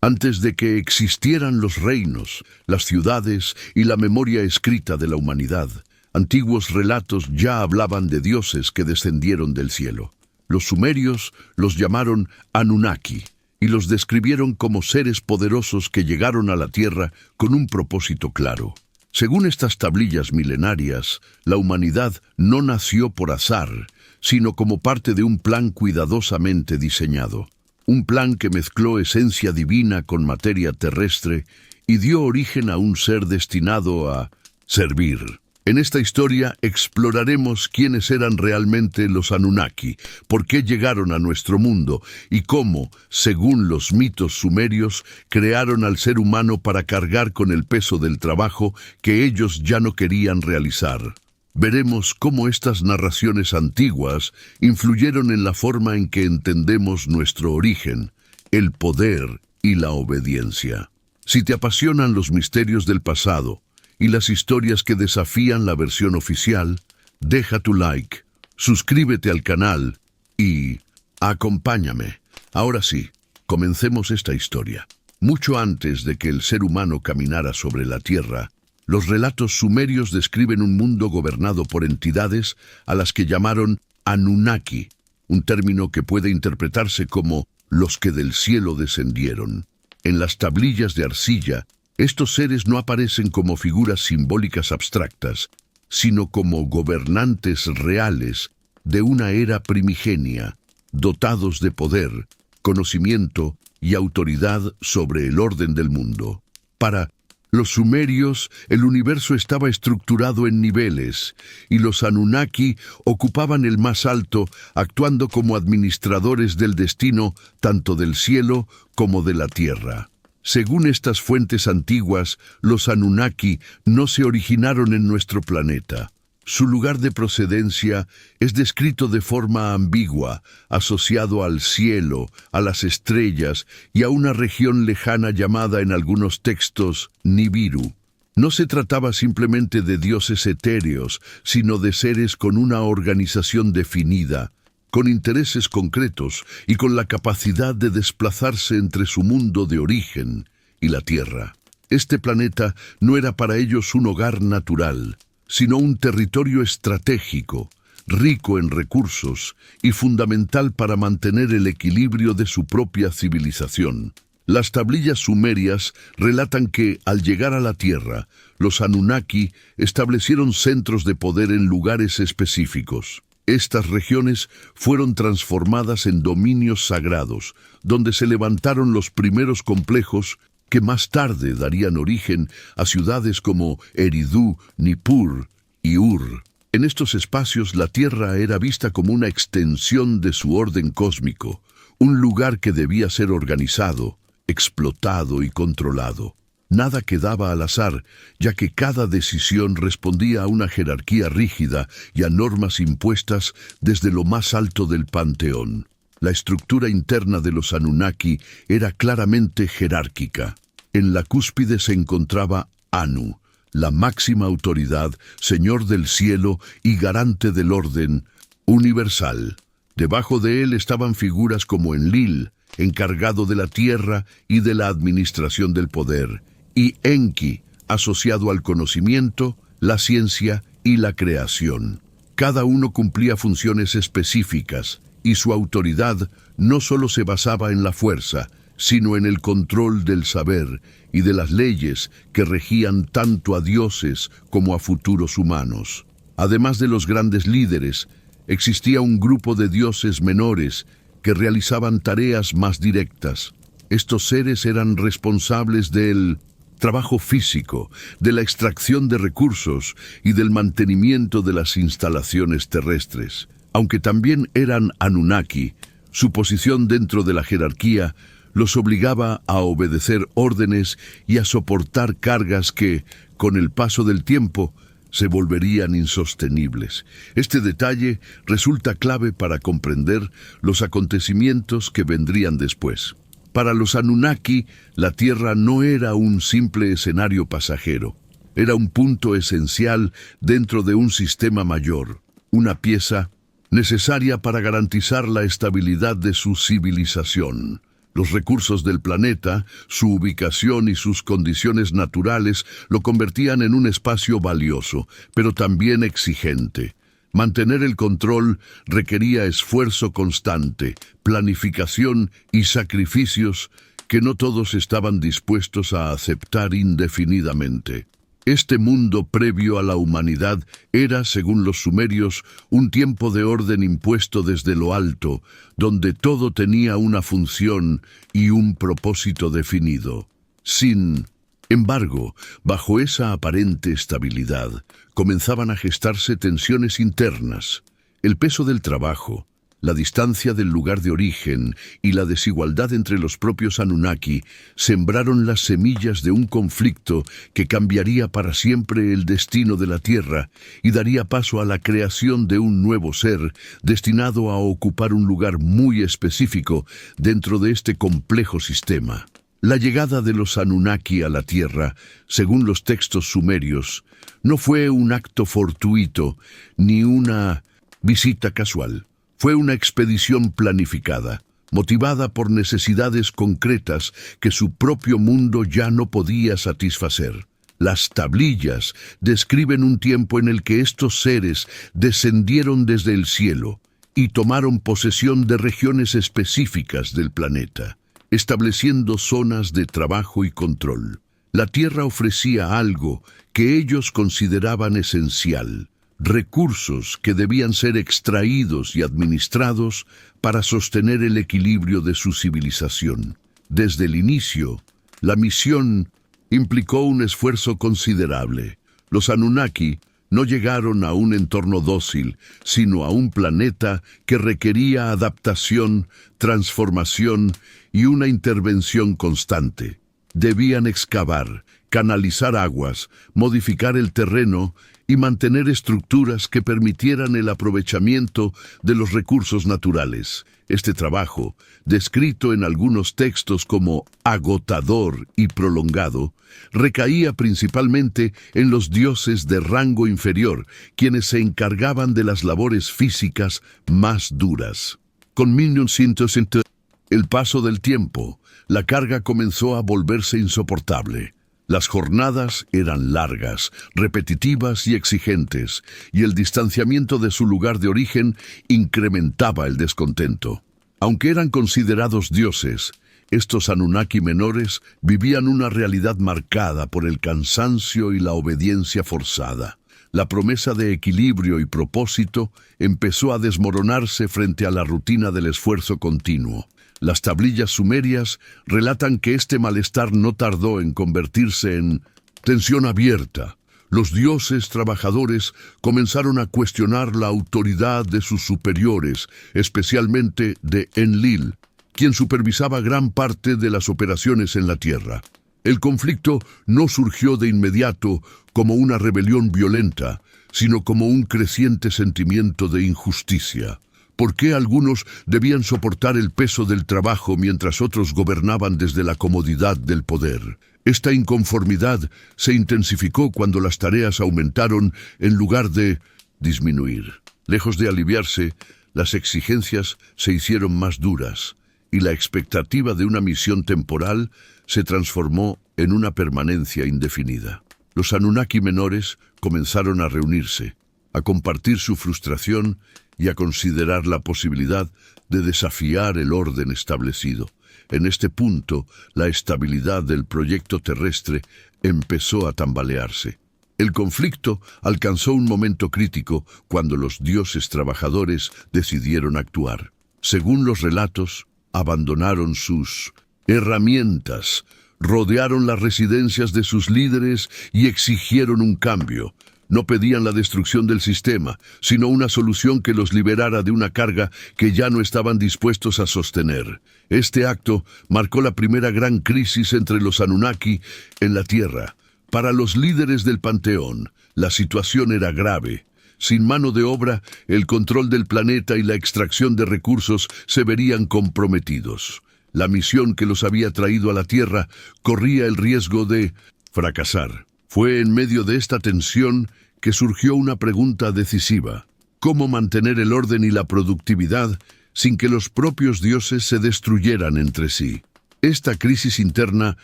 Antes de que existieran los reinos, las ciudades y la memoria escrita de la humanidad, antiguos relatos ya hablaban de dioses que descendieron del cielo. Los sumerios los llamaron Anunnaki y los describieron como seres poderosos que llegaron a la tierra con un propósito claro. Según estas tablillas milenarias, la humanidad no nació por azar, sino como parte de un plan cuidadosamente diseñado. Un plan que mezcló esencia divina con materia terrestre y dio origen a un ser destinado a servir. En esta historia exploraremos quiénes eran realmente los Anunnaki, por qué llegaron a nuestro mundo y cómo, según los mitos sumerios, crearon al ser humano para cargar con el peso del trabajo que ellos ya no querían realizar. Veremos cómo estas narraciones antiguas influyeron en la forma en que entendemos nuestro origen, el poder y la obediencia. Si te apasionan los misterios del pasado y las historias que desafían la versión oficial, deja tu like, suscríbete al canal y acompáñame. Ahora sí, comencemos esta historia. Mucho antes de que el ser humano caminara sobre la tierra, los relatos sumerios describen un mundo gobernado por entidades a las que llamaron Anunnaki, un término que puede interpretarse como los que del cielo descendieron. En las tablillas de arcilla, estos seres no aparecen como figuras simbólicas abstractas, sino como gobernantes reales de una era primigenia, dotados de poder, conocimiento y autoridad sobre el orden del mundo. Para los sumerios, el universo estaba estructurado en niveles, y los Anunnaki ocupaban el más alto, actuando como administradores del destino tanto del cielo como de la tierra. Según estas fuentes antiguas, los Anunnaki no se originaron en nuestro planeta. Su lugar de procedencia es descrito de forma ambigua, asociado al cielo, a las estrellas y a una región lejana llamada en algunos textos Nibiru. No se trataba simplemente de dioses etéreos, sino de seres con una organización definida, con intereses concretos y con la capacidad de desplazarse entre su mundo de origen y la Tierra. Este planeta no era para ellos un hogar natural, sino un territorio estratégico, rico en recursos y fundamental para mantener el equilibrio de su propia civilización. Las tablillas sumerias relatan que, al llegar a la Tierra, los Anunnaki establecieron centros de poder en lugares específicos. Estas regiones fueron transformadas en dominios sagrados, donde se levantaron los primeros complejos que más tarde darían origen a ciudades como Eridu, Nippur y Ur. En estos espacios la Tierra era vista como una extensión de su orden cósmico, un lugar que debía ser organizado, explotado y controlado. Nada quedaba al azar, ya que cada decisión respondía a una jerarquía rígida y a normas impuestas desde lo más alto del panteón. La estructura interna de los Anunnaki era claramente jerárquica. En la cúspide se encontraba Anu, la máxima autoridad, señor del cielo y garante del orden universal. Debajo de él estaban figuras como Enlil, encargado de la tierra y de la administración del poder, y Enki, asociado al conocimiento, la ciencia y la creación. Cada uno cumplía funciones específicas, y su autoridad no solo se basaba en la fuerza, sino en el control del saber y de las leyes que regían tanto a dioses como a futuros humanos. Además de los grandes líderes, existía un grupo de dioses menores que realizaban tareas más directas. Estos seres eran responsables del trabajo físico, de la extracción de recursos y del mantenimiento de las instalaciones terrestres. Aunque también eran Anunnaki, su posición dentro de la jerarquía los obligaba a obedecer órdenes y a soportar cargas que, con el paso del tiempo, se volverían insostenibles. Este detalle resulta clave para comprender los acontecimientos que vendrían después. Para los Anunnaki, la Tierra no era un simple escenario pasajero. Era un punto esencial dentro de un sistema mayor, una pieza necesaria para garantizar la estabilidad de su civilización. Los recursos del planeta, su ubicación y sus condiciones naturales lo convertían en un espacio valioso, pero también exigente. Mantener el control requería esfuerzo constante, planificación y sacrificios que no todos estaban dispuestos a aceptar indefinidamente. Este mundo previo a la humanidad era, según los sumerios, un tiempo de orden impuesto desde lo alto, donde todo tenía una función y un propósito definido. Sin embargo, bajo esa aparente estabilidad, comenzaban a gestarse tensiones internas. El peso del trabajo, la distancia del lugar de origen y la desigualdad entre los propios Anunnaki sembraron las semillas de un conflicto que cambiaría para siempre el destino de la Tierra y daría paso a la creación de un nuevo ser destinado a ocupar un lugar muy específico dentro de este complejo sistema. La llegada de los Anunnaki a la Tierra, según los textos sumerios, no fue un acto fortuito ni una visita casual. Fue una expedición planificada, motivada por necesidades concretas que su propio mundo ya no podía satisfacer. Las tablillas describen un tiempo en el que estos seres descendieron desde el cielo y tomaron posesión de regiones específicas del planeta, estableciendo zonas de trabajo y control. La Tierra ofrecía algo que ellos consideraban esencial: recursos que debían ser extraídos y administrados para sostener el equilibrio de su civilización. Desde el inicio, la misión implicó un esfuerzo considerable. Los Anunnaki no llegaron a un entorno dócil, sino a un planeta que requería adaptación, transformación y una intervención constante. Debían excavar, canalizar aguas, modificar el terreno y mantener estructuras que permitieran el aprovechamiento de los recursos naturales. Este trabajo, descrito en algunos textos como agotador y prolongado, recaía principalmente en los dioses de rango inferior, quienes se encargaban de las labores físicas más duras. Con 1900, el paso del tiempo, la carga comenzó a volverse insoportable. Las jornadas eran largas, repetitivas y exigentes, y el distanciamiento de su lugar de origen incrementaba el descontento. Aunque eran considerados dioses, estos Anunnaki menores vivían una realidad marcada por el cansancio y la obediencia forzada. La promesa de equilibrio y propósito empezó a desmoronarse frente a la rutina del esfuerzo continuo. Las tablillas sumerias relatan que este malestar no tardó en convertirse en tensión abierta. Los dioses trabajadores comenzaron a cuestionar la autoridad de sus superiores, especialmente de Enlil, quien supervisaba gran parte de las operaciones en la Tierra. El conflicto no surgió de inmediato como una rebelión violenta, sino como un creciente sentimiento de injusticia. ¿Por qué algunos debían soportar el peso del trabajo mientras otros gobernaban desde la comodidad del poder? Esta inconformidad se intensificó cuando las tareas aumentaron en lugar de disminuir. Lejos de aliviarse, las exigencias se hicieron más duras, y la expectativa de una misión temporal se transformó en una permanencia indefinida. Los Anunnaki menores comenzaron a reunirse, a compartir su frustración y a considerar la posibilidad de desafiar el orden establecido. En este punto, la estabilidad del proyecto terrestre empezó a tambalearse. El conflicto alcanzó un momento crítico cuando los dioses trabajadores decidieron actuar. Según los relatos, abandonaron sus herramientas, rodearon las residencias de sus líderes y exigieron un cambio. No pedían la destrucción del sistema, sino una solución que los liberara de una carga que ya no estaban dispuestos a sostener. Este acto marcó la primera gran crisis entre los Anunnaki en la Tierra. Para los líderes del panteón, la situación era grave. Sin mano de obra, el control del planeta y la extracción de recursos se verían comprometidos. La misión que los había traído a la Tierra corría el riesgo de fracasar. Fue en medio de esta tensión que surgió una pregunta decisiva: ¿cómo mantener el orden y la productividad sin que los propios dioses se destruyeran entre sí? Esta crisis interna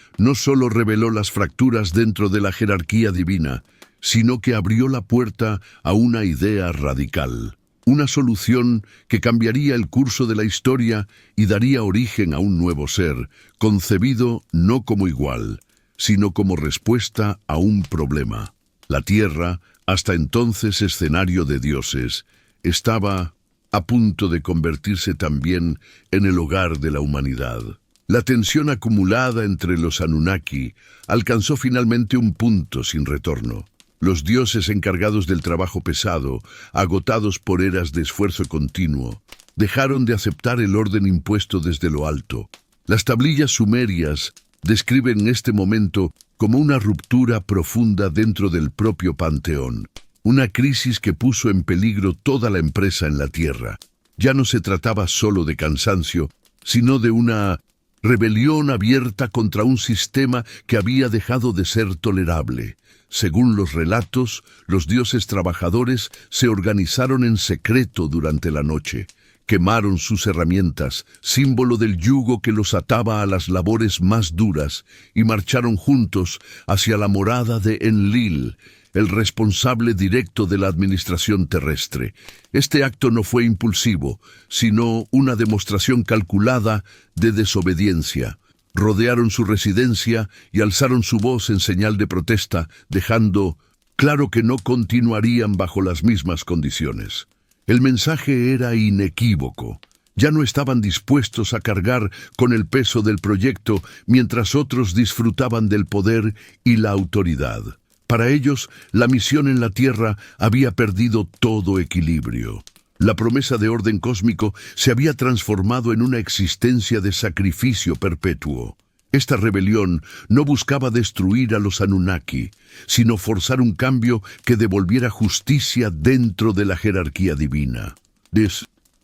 no solo reveló las fracturas dentro de la jerarquía divina, sino que abrió la puerta a una idea radical, una solución que cambiaría el curso de la historia y daría origen a un nuevo ser, concebido no como igual, sino como respuesta a un problema. La Tierra, hasta entonces escenario de dioses, estaba a punto de convertirse también en el hogar de la humanidad. La tensión acumulada entre los Anunnaki alcanzó finalmente un punto sin retorno. Los dioses encargados del trabajo pesado, agotados por eras de esfuerzo continuo, dejaron de aceptar el orden impuesto desde lo alto. Las tablillas sumerias describen este momento como una ruptura profunda dentro del propio panteón, una crisis que puso en peligro toda la empresa en la Tierra. Ya no se trataba solo de cansancio, sino de una rebelión abierta contra un sistema que había dejado de ser tolerable. Según los relatos, los dioses trabajadores se organizaron en secreto durante la noche. Quemaron sus herramientas, símbolo del yugo que los ataba a las labores más duras, y marcharon juntos hacia la morada de Enlil, el responsable directo de la administración terrestre. Este acto no fue impulsivo, sino una demostración calculada de desobediencia. Rodearon su residencia y alzaron su voz en señal de protesta, dejando claro que no continuarían bajo las mismas condiciones. El mensaje era inequívoco. Ya no estaban dispuestos a cargar con el peso del proyecto mientras otros disfrutaban del poder y la autoridad. Para ellos, la misión en la Tierra había perdido todo equilibrio. La promesa de orden cósmico se había transformado en una existencia de sacrificio perpetuo. Esta rebelión no buscaba destruir a los Anunnaki, sino forzar un cambio que devolviera justicia dentro de la jerarquía divina. La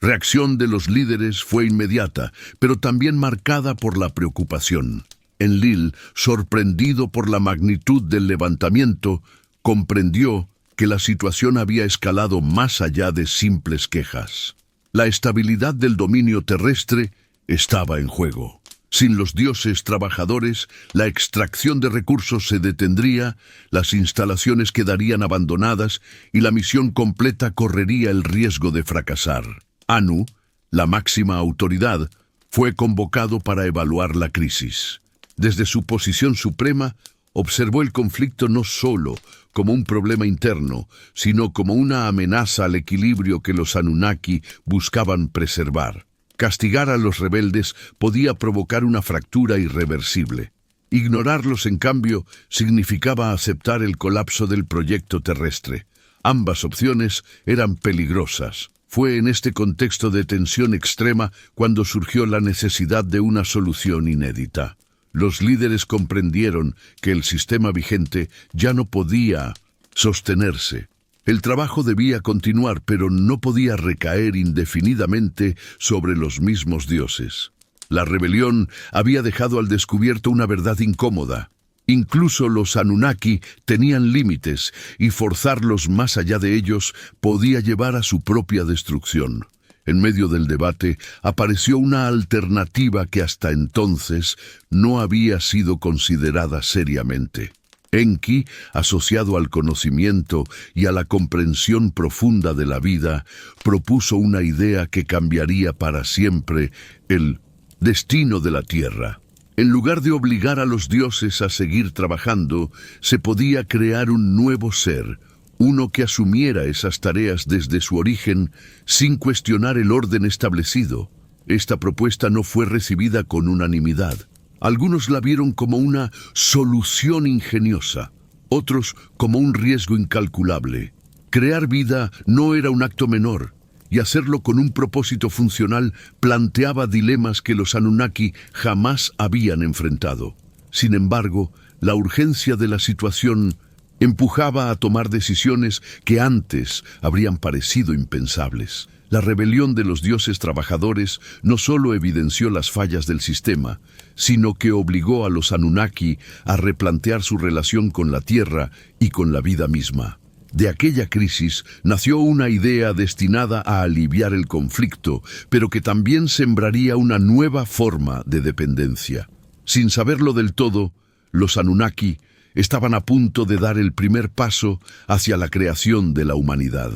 reacción de los líderes fue inmediata, pero también marcada por la preocupación. Enlil, sorprendido por la magnitud del levantamiento, comprendió que la situación había escalado más allá de simples quejas. La estabilidad del dominio terrestre estaba en juego. Sin los dioses trabajadores, la extracción de recursos se detendría, las instalaciones quedarían abandonadas y la misión completa correría el riesgo de fracasar. Anu, la máxima autoridad, fue convocado para evaluar la crisis. Desde su posición suprema, observó el conflicto no solo como un problema interno, sino como una amenaza al equilibrio que los Anunnaki buscaban preservar. Castigar a los rebeldes podía provocar una fractura irreversible. Ignorarlos, en cambio, significaba aceptar el colapso del proyecto terrestre. Ambas opciones eran peligrosas. Fue en este contexto de tensión extrema cuando surgió la necesidad de una solución inédita. Los líderes comprendieron que el sistema vigente ya no podía sostenerse. El trabajo debía continuar, pero no podía recaer indefinidamente sobre los mismos dioses. La rebelión había dejado al descubierto una verdad incómoda. Incluso los Anunnaki tenían límites, y forzarlos más allá de ellos podía llevar a su propia destrucción. En medio del debate apareció una alternativa que hasta entonces no había sido considerada seriamente. Enki, asociado al conocimiento y a la comprensión profunda de la vida, propuso una idea que cambiaría para siempre el destino de la Tierra. En lugar de obligar a los dioses a seguir trabajando, se podía crear un nuevo ser, uno que asumiera esas tareas desde su origen sin cuestionar el orden establecido. Esta propuesta no fue recibida con unanimidad. Algunos la vieron como una solución ingeniosa, otros como un riesgo incalculable. Crear vida no era un acto menor, y hacerlo con un propósito funcional planteaba dilemas que los Anunnaki jamás habían enfrentado. Sin embargo, la urgencia de la situación empujaba a tomar decisiones que antes habrían parecido impensables. La rebelión de los dioses trabajadores no solo evidenció las fallas del sistema, sino que obligó a los Anunnaki a replantear su relación con la Tierra y con la vida misma. De aquella crisis nació una idea destinada a aliviar el conflicto, pero que también sembraría una nueva forma de dependencia. Sin saberlo del todo, los Anunnaki estaban a punto de dar el primer paso hacia la creación de la humanidad.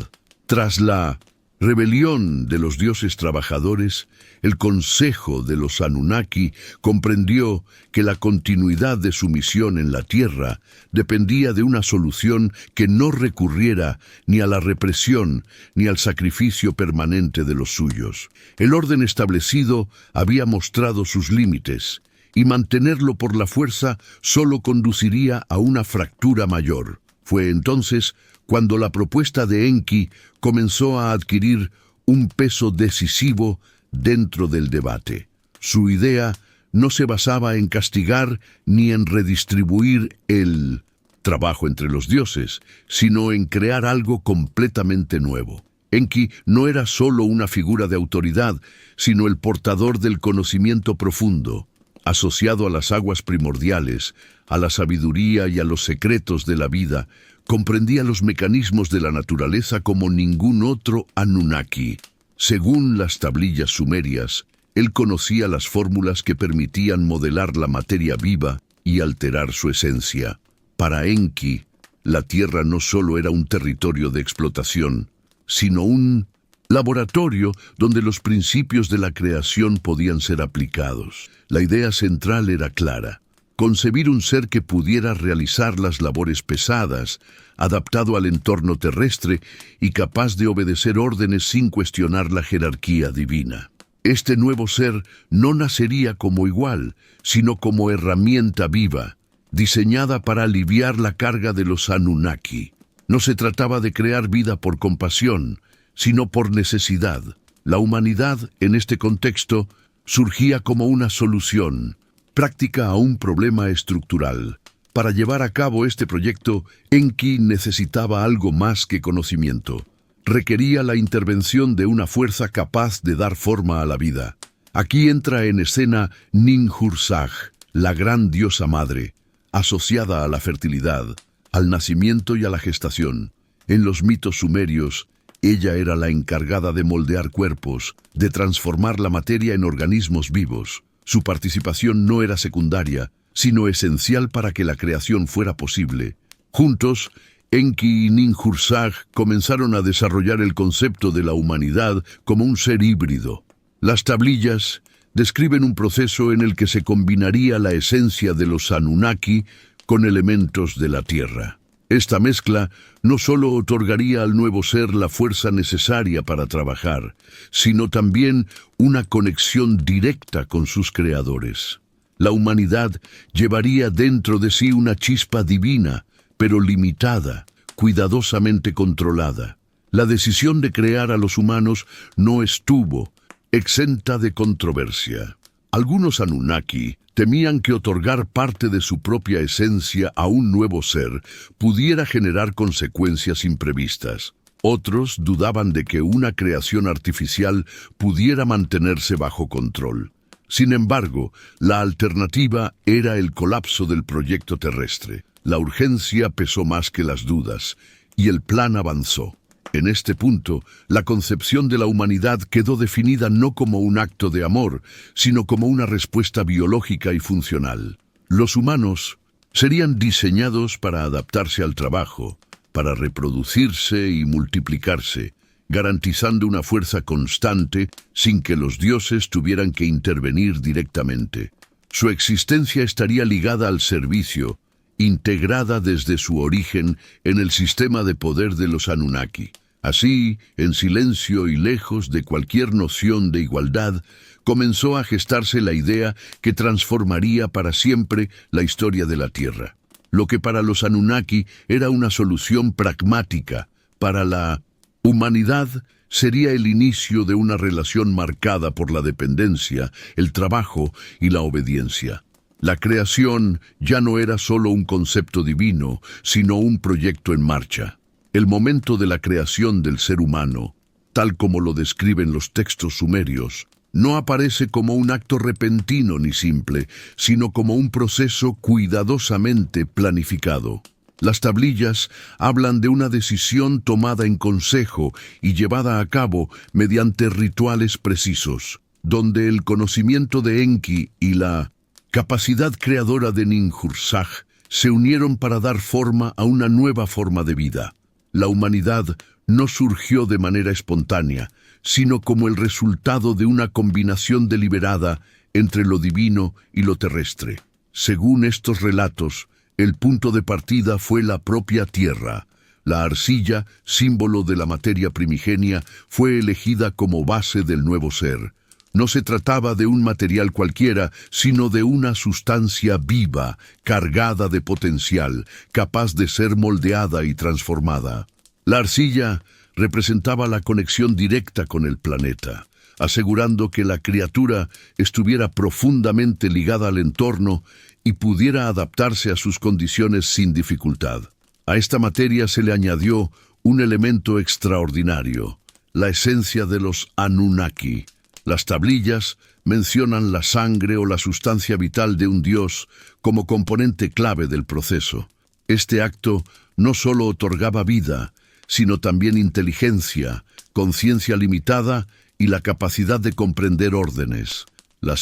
Tras la rebelión de los dioses trabajadores, el Consejo de los Anunnaki comprendió que la continuidad de su misión en la Tierra dependía de una solución que no recurriera ni a la represión ni al sacrificio permanente de los suyos. El orden establecido había mostrado sus límites, y mantenerlo por la fuerza solo conduciría a una fractura mayor. Fue entonces cuando la propuesta de Enki comenzó a adquirir un peso decisivo dentro del debate. Su idea no se basaba en castigar ni en redistribuir el trabajo entre los dioses, sino en crear algo completamente nuevo. Enki no era solo una figura de autoridad, sino el portador del conocimiento profundo, asociado a las aguas primordiales, a la sabiduría y a los secretos de la vida. Comprendía los mecanismos de la naturaleza como ningún otro Anunnaki. Según las tablillas sumerias, él conocía las fórmulas que permitían modelar la materia viva y alterar su esencia. Para Enki, la Tierra no solo era un territorio de explotación, sino un laboratorio donde los principios de la creación podían ser aplicados. La idea central era clara: concebir un ser que pudiera realizar las labores pesadas, adaptado al entorno terrestre y capaz de obedecer órdenes sin cuestionar la jerarquía divina. Este nuevo ser no nacería como igual, sino como herramienta viva, diseñada para aliviar la carga de los Anunnaki. No se trataba de crear vida por compasión, sino por necesidad. La humanidad, en este contexto, surgía como una solución práctica a un problema estructural. Para llevar a cabo este proyecto, Enki necesitaba algo más que conocimiento. Requería la intervención de una fuerza capaz de dar forma a la vida. Aquí entra en escena Ninhursag, la gran diosa madre, asociada a la fertilidad, al nacimiento y a la gestación. En los mitos sumerios, ella era la encargada de moldear cuerpos, de transformar la materia en organismos vivos. Su participación no era secundaria, sino esencial para que la creación fuera posible. Juntos, Enki y Ninhursag comenzaron a desarrollar el concepto de la humanidad como un ser híbrido. Las tablillas describen un proceso en el que se combinaría la esencia de los Anunnaki con elementos de la Tierra. Esta mezcla no solo otorgaría al nuevo ser la fuerza necesaria para trabajar, sino también una conexión directa con sus creadores. La humanidad llevaría dentro de sí una chispa divina, pero limitada, cuidadosamente controlada. La decisión de crear a los humanos no estuvo exenta de controversia. Algunos Anunnaki temían que otorgar parte de su propia esencia a un nuevo ser pudiera generar consecuencias imprevistas. Otros dudaban de que una creación artificial pudiera mantenerse bajo control. Sin embargo, la alternativa era el colapso del proyecto terrestre. La urgencia pesó más que las dudas, y el plan avanzó. En este punto, la concepción de la humanidad quedó definida no como un acto de amor, sino como una respuesta biológica y funcional. Los humanos serían diseñados para adaptarse al trabajo, para reproducirse y multiplicarse, garantizando una fuerza constante sin que los dioses tuvieran que intervenir directamente. Su existencia estaría ligada al servicio, integrada desde su origen en el sistema de poder de los Anunnaki. Así, en silencio y lejos de cualquier noción de igualdad, comenzó a gestarse la idea que transformaría para siempre la historia de la Tierra. Lo que para los Anunnaki era una solución pragmática, para la humanidad sería el inicio de una relación marcada por la dependencia, el trabajo y la obediencia. La creación ya no era solo un concepto divino, sino un proyecto en marcha. El momento de la creación del ser humano, tal como lo describen los textos sumerios, no aparece como un acto repentino ni simple, sino como un proceso cuidadosamente planificado. Las tablillas hablan de una decisión tomada en consejo y llevada a cabo mediante rituales precisos, donde el conocimiento de Enki y la capacidad creadora de Ninhursag, se unieron para dar forma a una nueva forma de vida. La humanidad no surgió de manera espontánea, sino como el resultado de una combinación deliberada entre lo divino y lo terrestre. Según estos relatos, el punto de partida fue la propia tierra. La arcilla, símbolo de la materia primigenia, fue elegida como base del nuevo ser. No se trataba de un material cualquiera, sino de una sustancia viva, cargada de potencial, capaz de ser moldeada y transformada. La arcilla representaba la conexión directa con el planeta, asegurando que la criatura estuviera profundamente ligada al entorno y pudiera adaptarse a sus condiciones sin dificultad. A esta materia se le añadió un elemento extraordinario, la esencia de los Anunnaki. Las tablillas mencionan la sangre o la sustancia vital de un dios como componente clave del proceso. Este acto no solo otorgaba vida, sino también inteligencia, conciencia limitada y la capacidad de comprender órdenes. La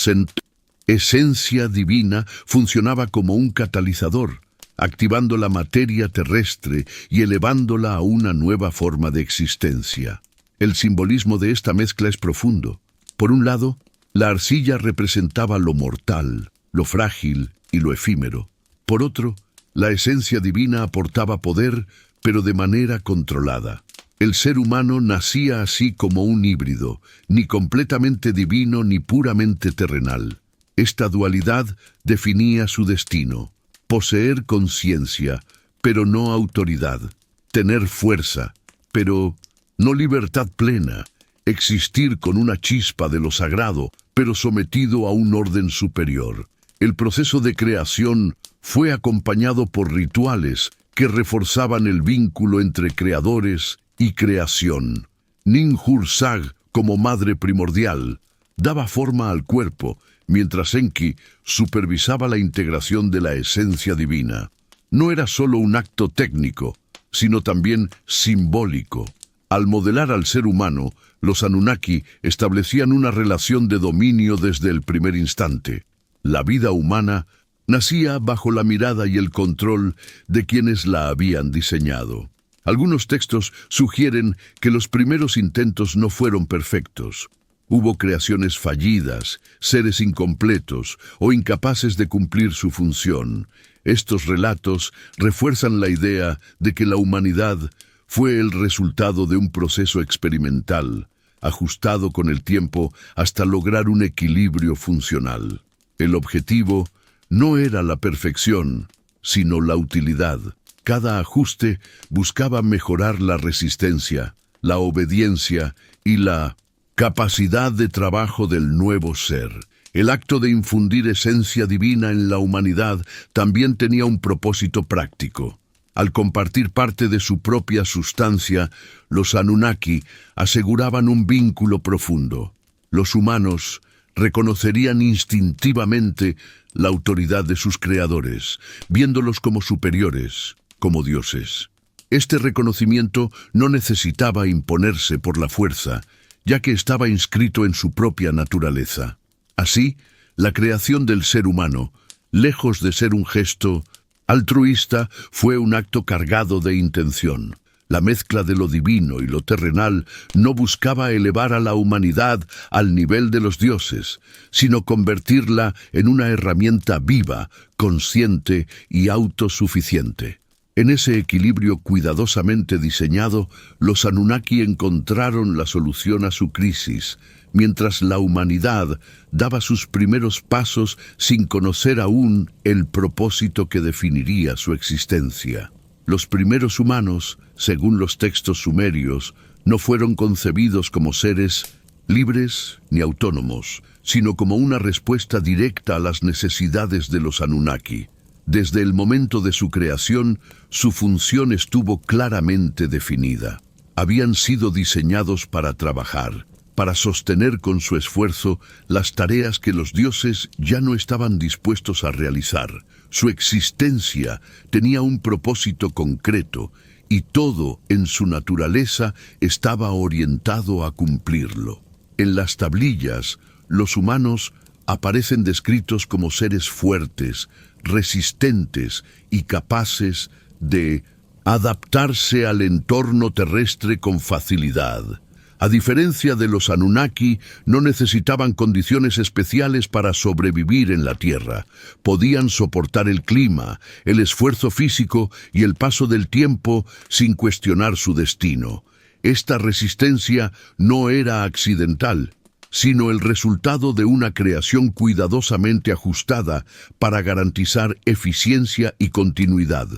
esencia divina funcionaba como un catalizador, activando la materia terrestre y elevándola a una nueva forma de existencia. El simbolismo de esta mezcla es profundo. Por un lado, la arcilla representaba lo mortal, lo frágil y lo efímero. Por otro, la esencia divina aportaba poder, pero de manera controlada. El ser humano nacía así como un híbrido, ni completamente divino ni puramente terrenal. Esta dualidad definía su destino: poseer conciencia, pero no autoridad; tener fuerza, pero no libertad plena; existir con una chispa de lo sagrado, pero sometido a un orden superior. El proceso de creación fue acompañado por rituales que reforzaban el vínculo entre creadores y creación. Ninhursag, como madre primordial, daba forma al cuerpo, mientras Enki supervisaba la integración de la esencia divina. No era solo un acto técnico, sino también simbólico. Al modelar al ser humano, los Anunnaki establecían una relación de dominio desde el primer instante. La vida humana nacía bajo la mirada y el control de quienes la habían diseñado. Algunos textos sugieren que los primeros intentos no fueron perfectos. Hubo creaciones fallidas, seres incompletos o incapaces de cumplir su función. Estos relatos refuerzan la idea de que la humanidad fue el resultado de un proceso experimental, ajustado con el tiempo hasta lograr un equilibrio funcional. El objetivo no era la perfección, sino la utilidad. Cada ajuste buscaba mejorar la resistencia, la obediencia y la capacidad de trabajo del nuevo ser. El acto de infundir esencia divina en la humanidad también tenía un propósito práctico. Al compartir parte de su propia sustancia, los Anunnaki aseguraban un vínculo profundo. Los humanos reconocerían instintivamente la autoridad de sus creadores, viéndolos como superiores, como dioses. Este reconocimiento no necesitaba imponerse por la fuerza, ya que estaba inscrito en su propia naturaleza. Así, la creación del ser humano, lejos de ser un gesto altruista, fue un acto cargado de intención. La mezcla de lo divino y lo terrenal no buscaba elevar a la humanidad al nivel de los dioses, sino convertirla en una herramienta viva, consciente y autosuficiente. En ese equilibrio cuidadosamente diseñado, los Anunnaki encontraron la solución a su crisis, mientras la humanidad daba sus primeros pasos sin conocer aún el propósito que definiría su existencia. Los primeros humanos, según los textos sumerios, no fueron concebidos como seres libres ni autónomos, sino como una respuesta directa a las necesidades de los Anunnaki. Desde el momento de su creación, su función estuvo claramente definida. Habían sido diseñados para trabajar, para sostener con su esfuerzo las tareas que los dioses ya no estaban dispuestos a realizar. Su existencia tenía un propósito concreto y todo en su naturaleza estaba orientado a cumplirlo. En las tablillas, los humanos aparecen descritos como seres fuertes, resistentes y capaces de adaptarse al entorno terrestre con facilidad. A diferencia de los Anunnaki, no necesitaban condiciones especiales para sobrevivir en la Tierra. Podían soportar el clima, el esfuerzo físico y el paso del tiempo sin cuestionar su destino. Esta resistencia no era accidental, sino el resultado de una creación cuidadosamente ajustada para garantizar eficiencia y continuidad.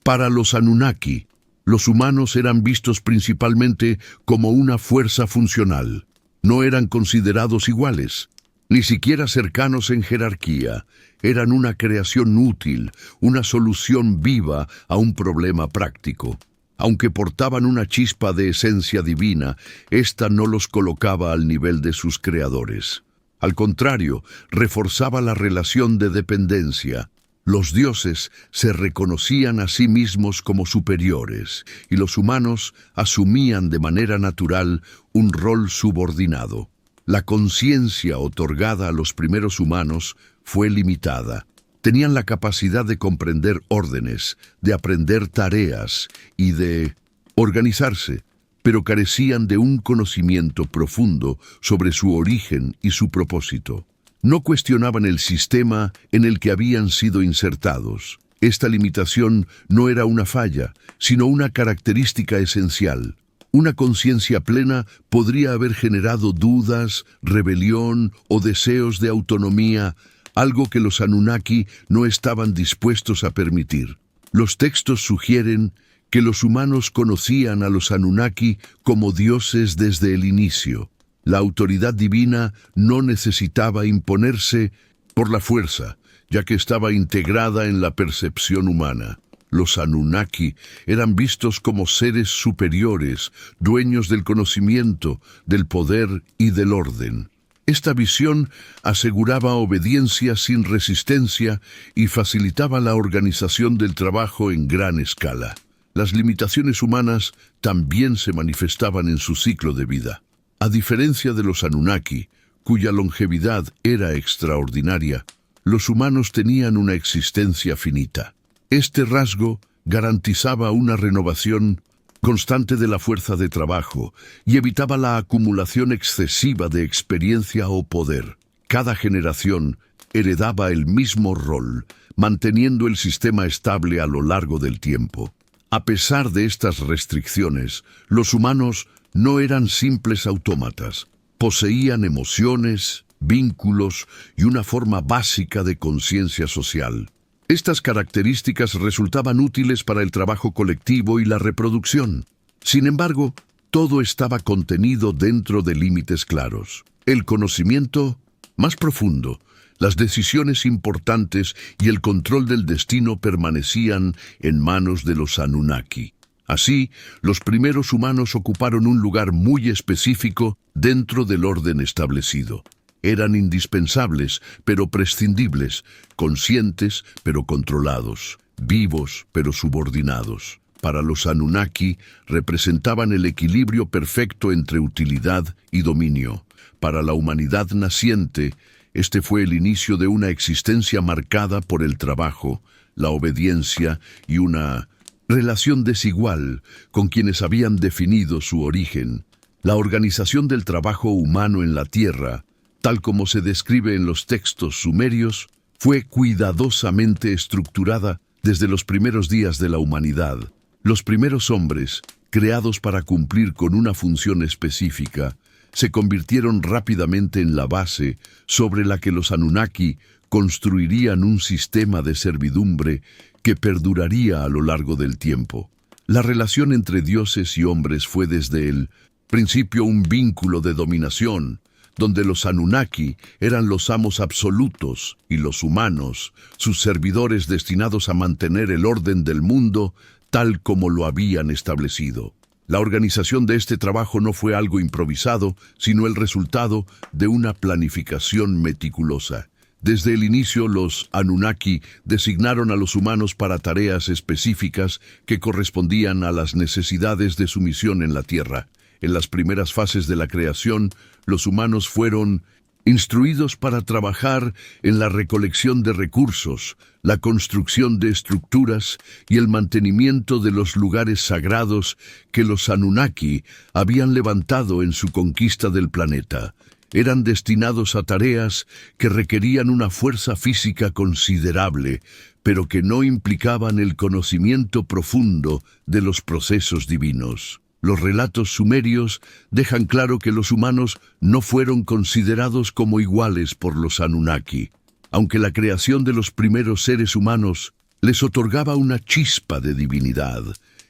Para los Anunnaki, los humanos eran vistos principalmente como una fuerza funcional. No eran considerados iguales, ni siquiera cercanos en jerarquía. Eran una creación útil, una solución viva a un problema práctico. Aunque portaban una chispa de esencia divina, ésta no los colocaba al nivel de sus creadores. Al contrario, reforzaba la relación de dependencia. Los dioses se reconocían a sí mismos como superiores, y los humanos asumían de manera natural un rol subordinado. La conciencia otorgada a los primeros humanos fue limitada. Tenían la capacidad de comprender órdenes, de aprender tareas y de organizarse, pero carecían de un conocimiento profundo sobre su origen y su propósito. No cuestionaban el sistema en el que habían sido insertados. Esta limitación no era una falla, sino una característica esencial. Una conciencia plena podría haber generado dudas, rebelión o deseos de autonomía, algo que los Anunnaki no estaban dispuestos a permitir. Los textos sugieren que los humanos conocían a los Anunnaki como dioses desde el inicio. La autoridad divina no necesitaba imponerse por la fuerza, ya que estaba integrada en la percepción humana. Los Anunnaki eran vistos como seres superiores, dueños del conocimiento, del poder y del orden. Esta visión aseguraba obediencia sin resistencia y facilitaba la organización del trabajo en gran escala. Las limitaciones humanas también se manifestaban en su ciclo de vida. A diferencia de los Anunnaki, cuya longevidad era extraordinaria, los humanos tenían una existencia finita. Este rasgo garantizaba una renovación constante de la fuerza de trabajo y evitaba la acumulación excesiva de experiencia o poder. Cada generación heredaba el mismo rol, manteniendo el sistema estable a lo largo del tiempo. A pesar de estas restricciones, los humanos no eran simples autómatas. Poseían emociones, vínculos y una forma básica de conciencia social. Estas características resultaban útiles para el trabajo colectivo y la reproducción. Sin embargo, todo estaba contenido dentro de límites claros. El conocimiento más profundo, las decisiones importantes y el control del destino permanecían en manos de los Anunnaki. Así, los primeros humanos ocuparon un lugar muy específico dentro del orden establecido. Eran indispensables, pero prescindibles, conscientes, pero controlados, vivos, pero subordinados. Para los Anunnaki, representaban el equilibrio perfecto entre utilidad y dominio. Para la humanidad naciente, este fue el inicio de una existencia marcada por el trabajo, la obediencia y una relación desigual con quienes habían definido su origen. La organización del trabajo humano en la Tierra, tal como se describe en los textos sumerios, fue cuidadosamente estructurada desde los primeros días de la humanidad. Los primeros hombres, creados para cumplir con una función específica, se convirtieron rápidamente en la base sobre la que los Anunnaki construirían un sistema de servidumbre que perduraría a lo largo del tiempo. La relación entre dioses y hombres fue desde el principio un vínculo de dominación, donde los Anunnaki eran los amos absolutos y los humanos, sus servidores destinados a mantener el orden del mundo tal como lo habían establecido. La organización de este trabajo no fue algo improvisado, sino el resultado de una planificación meticulosa. Desde el inicio, los Anunnaki designaron a los humanos para tareas específicas que correspondían a las necesidades de su misión en la Tierra. En las primeras fases de la creación, los humanos fueron instruidos para trabajar en la recolección de recursos, la construcción de estructuras y el mantenimiento de los lugares sagrados que los Anunnaki habían levantado en su conquista del planeta. Eran destinados a tareas que requerían una fuerza física considerable, pero que no implicaban el conocimiento profundo de los procesos divinos. Los relatos sumerios dejan claro que los humanos no fueron considerados como iguales por los Anunnaki. Aunque la creación de los primeros seres humanos les otorgaba una chispa de divinidad,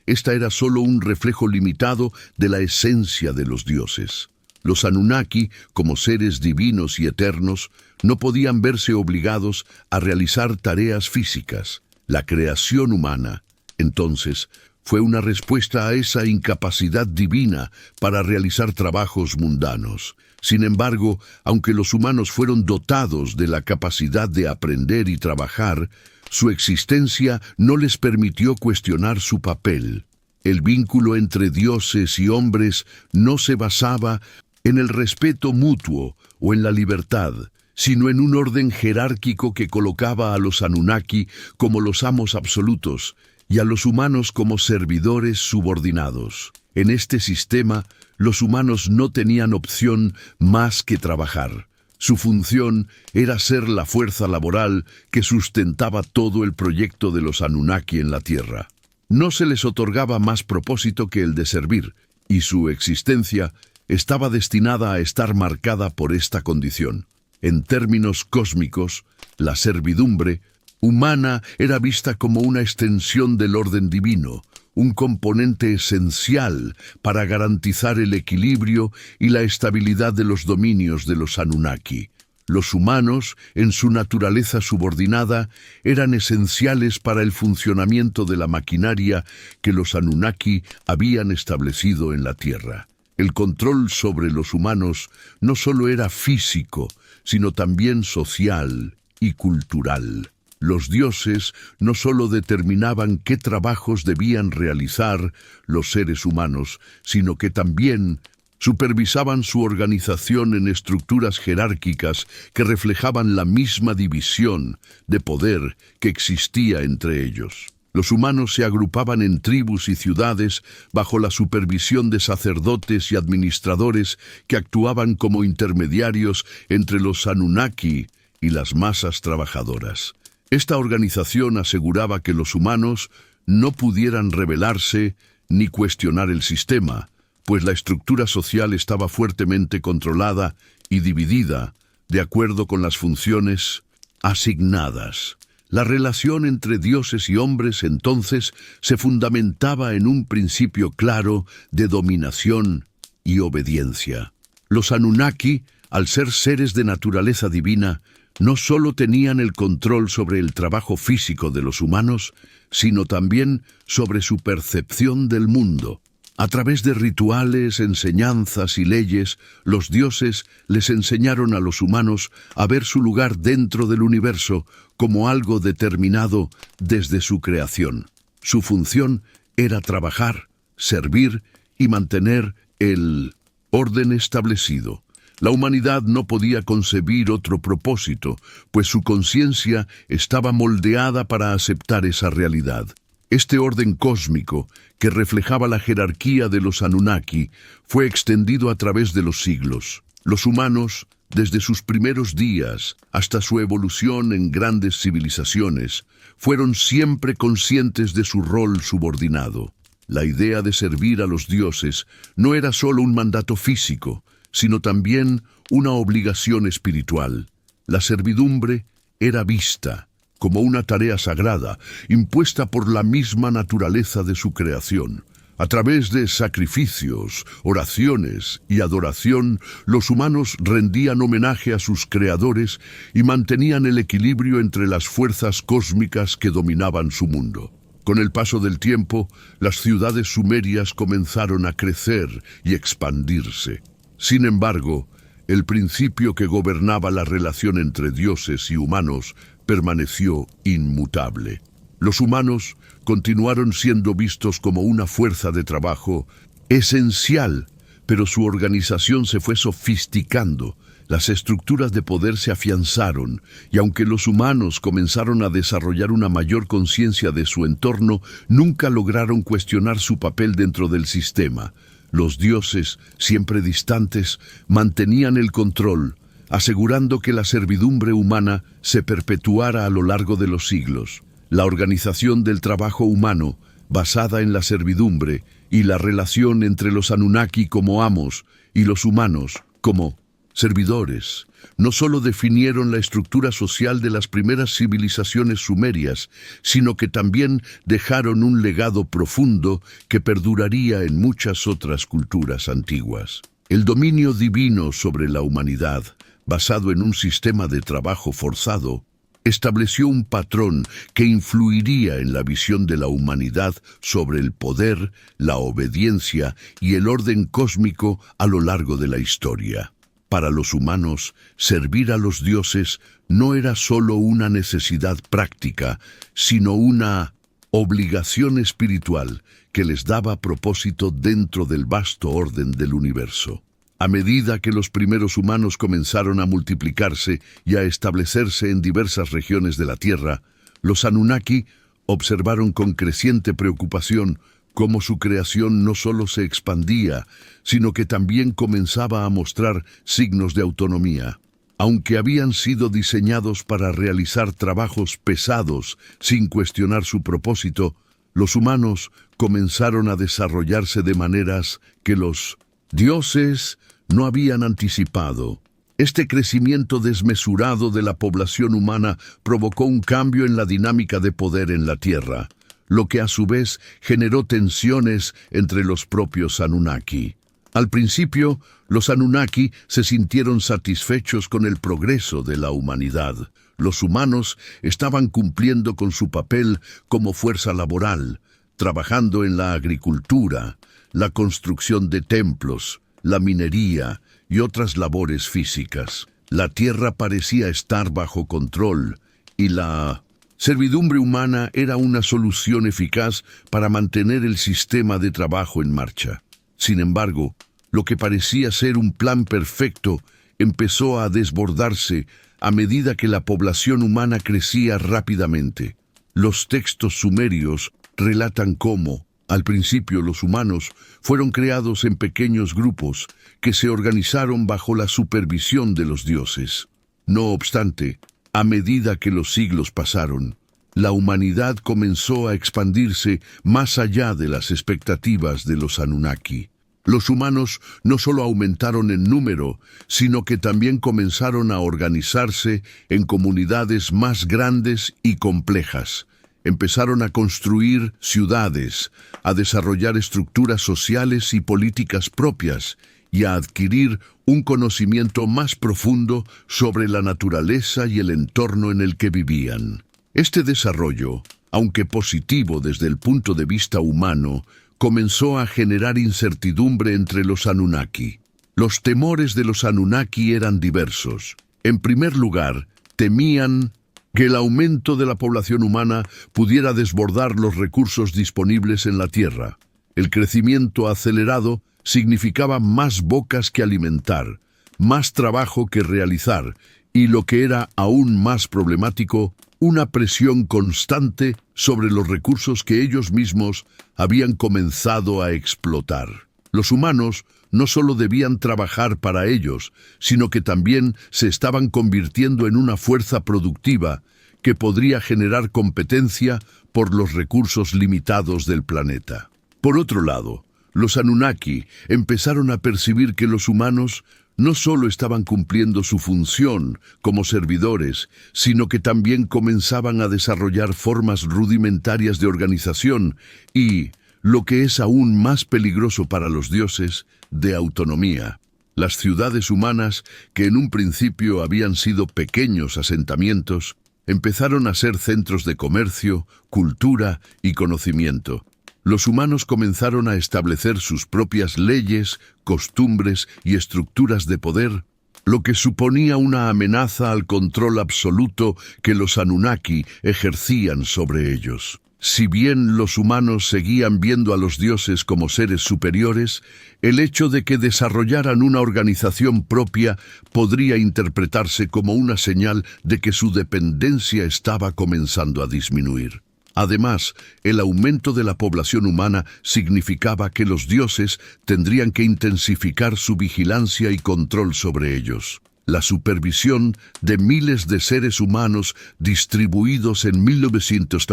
esta era solo un reflejo limitado de la esencia de los dioses. Los Anunnaki, como seres divinos y eternos, no podían verse obligados a realizar tareas físicas. La creación humana, entonces, fue una respuesta a esa incapacidad divina para realizar trabajos mundanos. Sin embargo, aunque los humanos fueron dotados de la capacidad de aprender y trabajar, su existencia no les permitió cuestionar su papel. El vínculo entre dioses y hombres no se basaba en el respeto mutuo o en la libertad, sino en un orden jerárquico que colocaba a los Anunnaki como los amos absolutos y a los humanos como servidores subordinados. En este sistema, los humanos no tenían opción más que trabajar. Su función era ser la fuerza laboral que sustentaba todo el proyecto de los Anunnaki en la Tierra. No se les otorgaba más propósito que el de servir, y su existencia estaba destinada a estar marcada por esta condición. En términos cósmicos, la servidumbre humana era vista como una extensión del orden divino, un componente esencial para garantizar el equilibrio y la estabilidad de los dominios de los Anunnaki. Los humanos, en su naturaleza subordinada, eran esenciales para el funcionamiento de la maquinaria que los Anunnaki habían establecido en la Tierra. El control sobre los humanos no solo era físico, sino también social y cultural. Los dioses no solo determinaban qué trabajos debían realizar los seres humanos, sino que también supervisaban su organización en estructuras jerárquicas que reflejaban la misma división de poder que existía entre ellos. Los humanos se agrupaban en tribus y ciudades bajo la supervisión de sacerdotes y administradores que actuaban como intermediarios entre los Anunnaki y las masas trabajadoras. Esta organización aseguraba que los humanos no pudieran rebelarse ni cuestionar el sistema, pues la estructura social estaba fuertemente controlada y dividida de acuerdo con las funciones asignadas. La relación entre dioses y hombres entonces se fundamentaba en un principio claro de dominación y obediencia. Los Anunnaki, al ser seres de naturaleza divina, no solo tenían el control sobre el trabajo físico de los humanos, sino también sobre su percepción del mundo. A través de rituales, enseñanzas y leyes, los dioses les enseñaron a los humanos a ver su lugar dentro del universo como algo determinado desde su creación. Su función era trabajar, servir y mantener el orden establecido. La humanidad no podía concebir otro propósito, pues su conciencia estaba moldeada para aceptar esa realidad. Este orden cósmico, que reflejaba la jerarquía de los Anunnaki, fue extendido a través de los siglos. Los humanos, desde sus primeros días hasta su evolución en grandes civilizaciones, fueron siempre conscientes de su rol subordinado. La idea de servir a los dioses no era solo un mandato físico, sino también una obligación espiritual. La servidumbre era vista como una tarea sagrada, impuesta por la misma naturaleza de su creación. A través de sacrificios, oraciones y adoración, los humanos rendían homenaje a sus creadores y mantenían el equilibrio entre las fuerzas cósmicas que dominaban su mundo. Con el paso del tiempo, las ciudades sumerias comenzaron a crecer y expandirse. Sin embargo, el principio que gobernaba la relación entre dioses y humanos permaneció inmutable. Los humanos continuaron siendo vistos como una fuerza de trabajo esencial, pero su organización se fue sofisticando, Las estructuras de poder se afianzaron, y aunque los humanos comenzaron a desarrollar una mayor conciencia de su entorno, nunca lograron cuestionar su papel dentro del sistema. Los dioses, siempre distantes, mantenían el control, asegurando que la servidumbre humana se perpetuara a lo largo de los siglos. La organización del trabajo humano, basada en la servidumbre, y la relación entre los Anunnaki como amos y los humanos como servidores, no solo definieron la estructura social de las primeras civilizaciones sumerias, sino que también dejaron un legado profundo que perduraría en muchas otras culturas antiguas. El dominio divino sobre la humanidad, basado en un sistema de trabajo forzado, estableció un patrón que influiría en la visión de la humanidad sobre el poder, la obediencia y el orden cósmico a lo largo de la historia. Para los humanos, servir a los dioses no era solo una necesidad práctica, sino una obligación espiritual que les daba propósito dentro del vasto orden del universo. A medida que los primeros humanos comenzaron a multiplicarse y a establecerse en diversas regiones de la Tierra, los Anunnaki observaron con creciente preocupación cómo su creación no solo se expandía, sino que también comenzaba a mostrar signos de autonomía. Aunque habían sido diseñados para realizar trabajos pesados sin cuestionar su propósito, los humanos comenzaron a desarrollarse de maneras que los dioses no habían anticipado. Este crecimiento desmesurado de la población humana provocó un cambio en la dinámica de poder en la Tierra, lo que a su vez generó tensiones entre los propios Anunnaki. Al principio, los Anunnaki se sintieron satisfechos con el progreso de la humanidad. Los humanos estaban cumpliendo con su papel como fuerza laboral, trabajando en la agricultura, la construcción de templos, la minería y otras labores físicas. La tierra parecía estar bajo control y la servidumbre humana era una solución eficaz para mantener el sistema de trabajo en marcha. Sin embargo, lo que parecía ser un plan perfecto empezó a desbordarse a medida que la población humana crecía rápidamente. Los textos sumerios relatan cómo, al principio, los humanos fueron creados en pequeños grupos que se organizaron bajo la supervisión de los dioses. No obstante, a medida que los siglos pasaron, la humanidad comenzó a expandirse más allá de las expectativas de los Anunnaki. Los humanos no solo aumentaron en número, sino que también comenzaron a organizarse en comunidades más grandes y complejas. Empezaron a construir ciudades, a desarrollar estructuras sociales y políticas propias y a adquirir un conocimiento más profundo sobre la naturaleza y el entorno en el que vivían. Este desarrollo, aunque positivo desde el punto de vista humano, comenzó a generar incertidumbre entre los Anunnaki. Los temores de los Anunnaki eran diversos. En primer lugar, temían que el aumento de la población humana pudiera desbordar los recursos disponibles en la Tierra. El crecimiento acelerado significaba más bocas que alimentar, más trabajo que realizar y, lo que era aún más problemático, una presión constante sobre los recursos que ellos mismos habían comenzado a explotar. Los humanos no solo debían trabajar para ellos, sino que también se estaban convirtiendo en una fuerza productiva que podría generar competencia por los recursos limitados del planeta. Por otro lado, los Anunnaki empezaron a percibir que los humanos no solo estaban cumpliendo su función como servidores, sino que también comenzaban a desarrollar formas rudimentarias de organización y, lo que es aún más peligroso para los dioses, de autonomía. Las ciudades humanas, que en un principio habían sido pequeños asentamientos, empezaron a ser centros de comercio, cultura y conocimiento. Los humanos comenzaron a establecer sus propias leyes, costumbres y estructuras de poder, lo que suponía una amenaza al control absoluto que los Anunnaki ejercían sobre ellos. Si bien los humanos seguían viendo a los dioses como seres superiores, el hecho de que desarrollaran una organización propia podría interpretarse como una señal de que su dependencia estaba comenzando a disminuir. Además, el aumento de la población humana significaba que los dioses tendrían que intensificar su vigilancia y control sobre ellos. La supervisión de miles de seres humanos distribuidos en 1900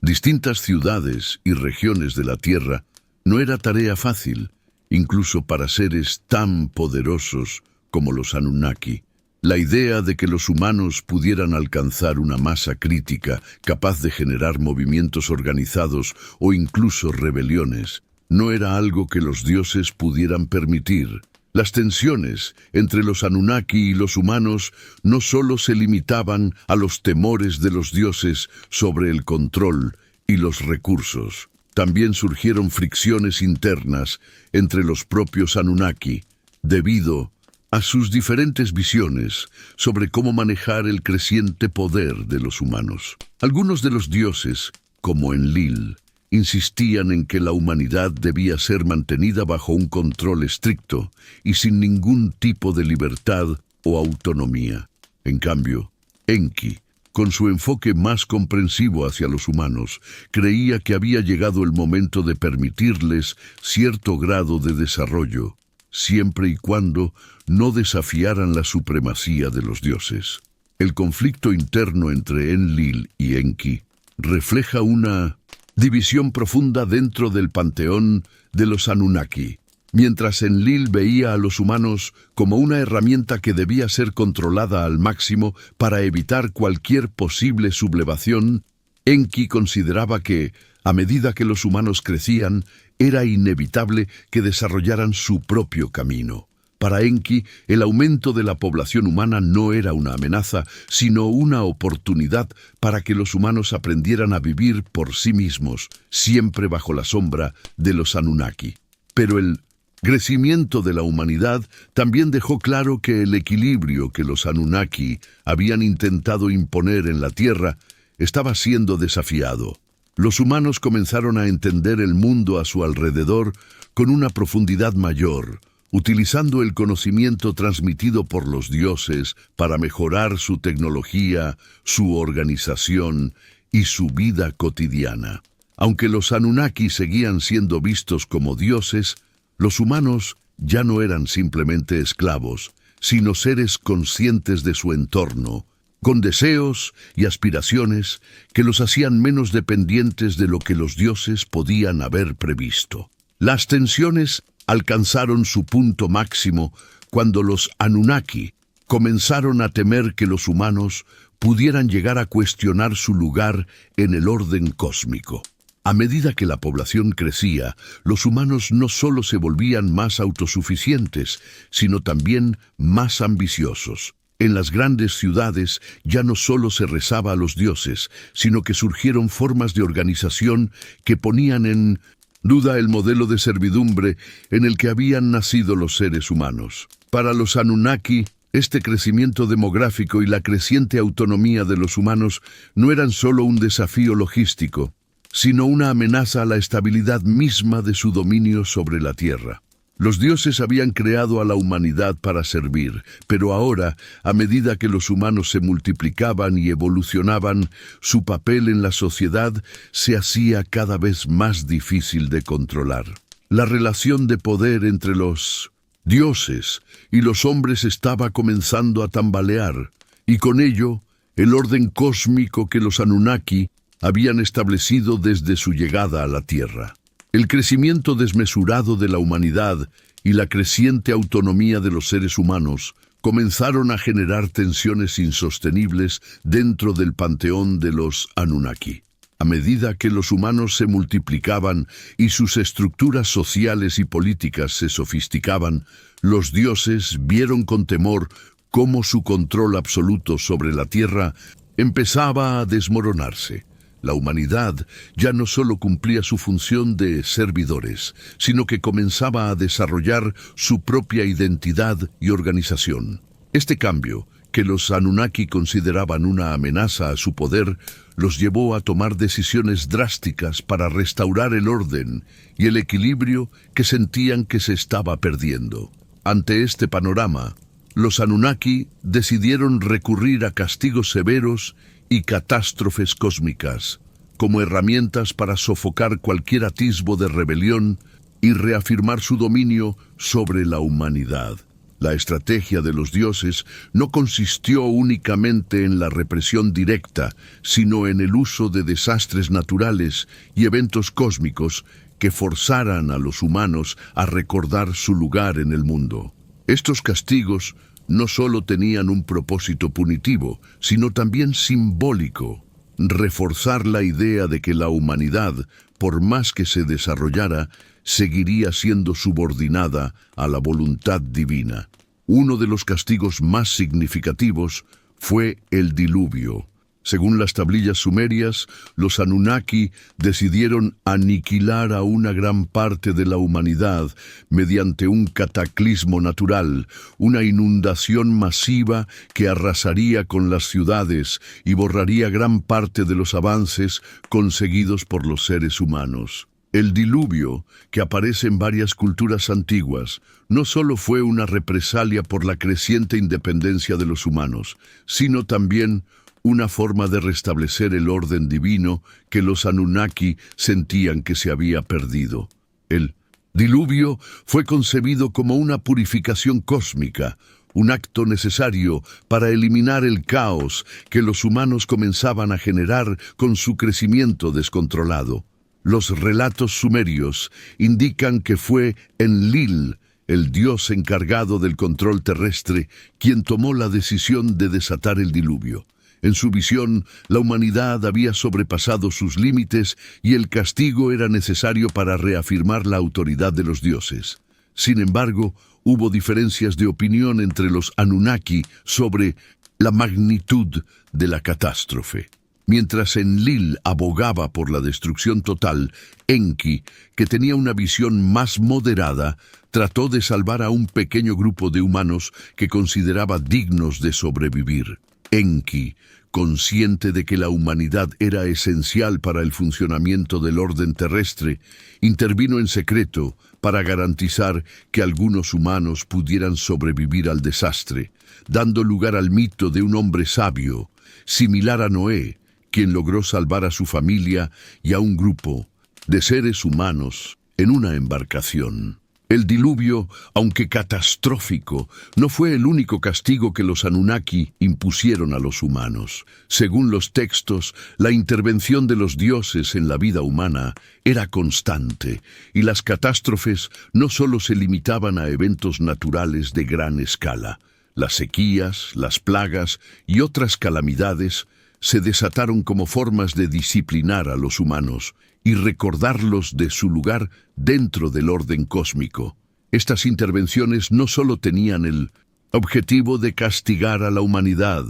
distintas ciudades y regiones de la Tierra no era tarea fácil, incluso para seres tan poderosos como los Anunnaki. La idea de que los humanos pudieran alcanzar una masa crítica capaz de generar movimientos organizados o incluso rebeliones no era algo que los dioses pudieran permitir. Las tensiones entre los Anunnaki y los humanos no solo se limitaban a los temores de los dioses sobre el control y los recursos. También surgieron fricciones internas entre los propios Anunnaki, debido a sus diferentes visiones sobre cómo manejar el creciente poder de los humanos. Algunos de los dioses, como Enlil, insistían en que la humanidad debía ser mantenida bajo un control estricto y sin ningún tipo de libertad o autonomía. En cambio, Enki, con su enfoque más comprensivo hacia los humanos, creía que había llegado el momento de permitirles cierto grado de desarrollo, siempre y cuando no desafiaran la supremacía de los dioses. El conflicto interno entre Enlil y Enki refleja una división profunda dentro del panteón de los Anunnaki. Mientras Enlil veía a los humanos como una herramienta que debía ser controlada al máximo para evitar cualquier posible sublevación, Enki consideraba que, a medida que los humanos crecían, era inevitable que desarrollaran su propio camino. Para Enki, el aumento de la población humana no era una amenaza, sino una oportunidad para que los humanos aprendieran a vivir por sí mismos, siempre bajo la sombra de los Anunnaki. Pero el crecimiento de la humanidad también dejó claro que el equilibrio que los Anunnaki habían intentado imponer en la Tierra estaba siendo desafiado. Los humanos comenzaron a entender el mundo a su alrededor con una profundidad mayor, utilizando el conocimiento transmitido por los dioses para mejorar su tecnología, su organización y su vida cotidiana. Aunque los Anunnaki seguían siendo vistos como dioses, los humanos ya no eran simplemente esclavos, sino seres conscientes de su entorno, con deseos y aspiraciones que los hacían menos dependientes de lo que los dioses podían haber previsto. Las tensiones alcanzaron su punto máximo cuando los Anunnaki comenzaron a temer que los humanos pudieran llegar a cuestionar su lugar en el orden cósmico. A medida que la población crecía, los humanos no solo se volvían más autosuficientes, sino también más ambiciosos. En las grandes ciudades ya no solo se rezaba a los dioses, sino que surgieron formas de organización que ponían en duda el modelo de servidumbre en el que habían nacido los seres humanos. Para los Anunnaki, este crecimiento demográfico y la creciente autonomía de los humanos no eran solo un desafío logístico, sino una amenaza a la estabilidad misma de su dominio sobre la Tierra. Los dioses habían creado a la humanidad para servir, pero ahora, a medida que los humanos se multiplicaban y evolucionaban, su papel en la sociedad se hacía cada vez más difícil de controlar. La relación de poder entre los dioses y los hombres estaba comenzando a tambalear, y con ello, el orden cósmico que los Anunnaki habían establecido desde su llegada a la Tierra. El crecimiento desmesurado de la humanidad y la creciente autonomía de los seres humanos comenzaron a generar tensiones insostenibles dentro del panteón de los Anunnaki. A medida que los humanos se multiplicaban y sus estructuras sociales y políticas se sofisticaban, los dioses vieron con temor cómo su control absoluto sobre la Tierra empezaba a desmoronarse. La humanidad ya no solo cumplía su función de servidores, sino que comenzaba a desarrollar su propia identidad y organización. Este cambio, que los Anunnaki consideraban una amenaza a su poder, los llevó a tomar decisiones drásticas para restaurar el orden y el equilibrio que sentían que se estaba perdiendo. Ante este panorama, los Anunnaki decidieron recurrir a castigos severos y catástrofes cósmicas, como herramientas para sofocar cualquier atisbo de rebelión y reafirmar su dominio sobre la humanidad. La estrategia de los dioses no consistió únicamente en la represión directa, sino en el uso de desastres naturales y eventos cósmicos que forzaran a los humanos a recordar su lugar en el mundo. Estos castigos no solo tenían un propósito punitivo, sino también simbólico: reforzar la idea de que la humanidad, por más que se desarrollara, seguiría siendo subordinada a la voluntad divina. Uno de los castigos más significativos fue el diluvio. Según las tablillas sumerias, los Anunnaki decidieron aniquilar a una gran parte de la humanidad mediante un cataclismo natural, una inundación masiva que arrasaría con las ciudades y borraría gran parte de los avances conseguidos por los seres humanos. El diluvio, que aparece en varias culturas antiguas, no solo fue una represalia por la creciente independencia de los humanos, sino también una forma de restablecer el orden divino que los Anunnaki sentían que se había perdido. El diluvio fue concebido como una purificación cósmica, un acto necesario para eliminar el caos que los humanos comenzaban a generar con su crecimiento descontrolado. Los relatos sumerios indican que fue Enlil, el dios encargado del control terrestre, quien tomó la decisión de desatar el diluvio. En su visión, la humanidad había sobrepasado sus límites y el castigo era necesario para reafirmar la autoridad de los dioses. Sin embargo, hubo diferencias de opinión entre los Anunnaki sobre la magnitud de la catástrofe. Mientras Enlil abogaba por la destrucción total, Enki, que tenía una visión más moderada, trató de salvar a un pequeño grupo de humanos que consideraba dignos de sobrevivir. Enki, consciente de que la humanidad era esencial para el funcionamiento del orden terrestre, intervino en secreto para garantizar que algunos humanos pudieran sobrevivir al desastre, dando lugar al mito de un hombre sabio, similar a Noé, quien logró salvar a su familia y a un grupo de seres humanos en una embarcación. El diluvio, aunque catastrófico, no fue el único castigo que los Anunnaki impusieron a los humanos. Según los textos, la intervención de los dioses en la vida humana era constante, y las catástrofes no solo se limitaban a eventos naturales de gran escala. Las sequías, las plagas y otras calamidades se desataron como formas de disciplinar a los humanos y recordarlos de su lugar dentro del orden cósmico. Estas intervenciones no solo tenían el objetivo de castigar a la humanidad,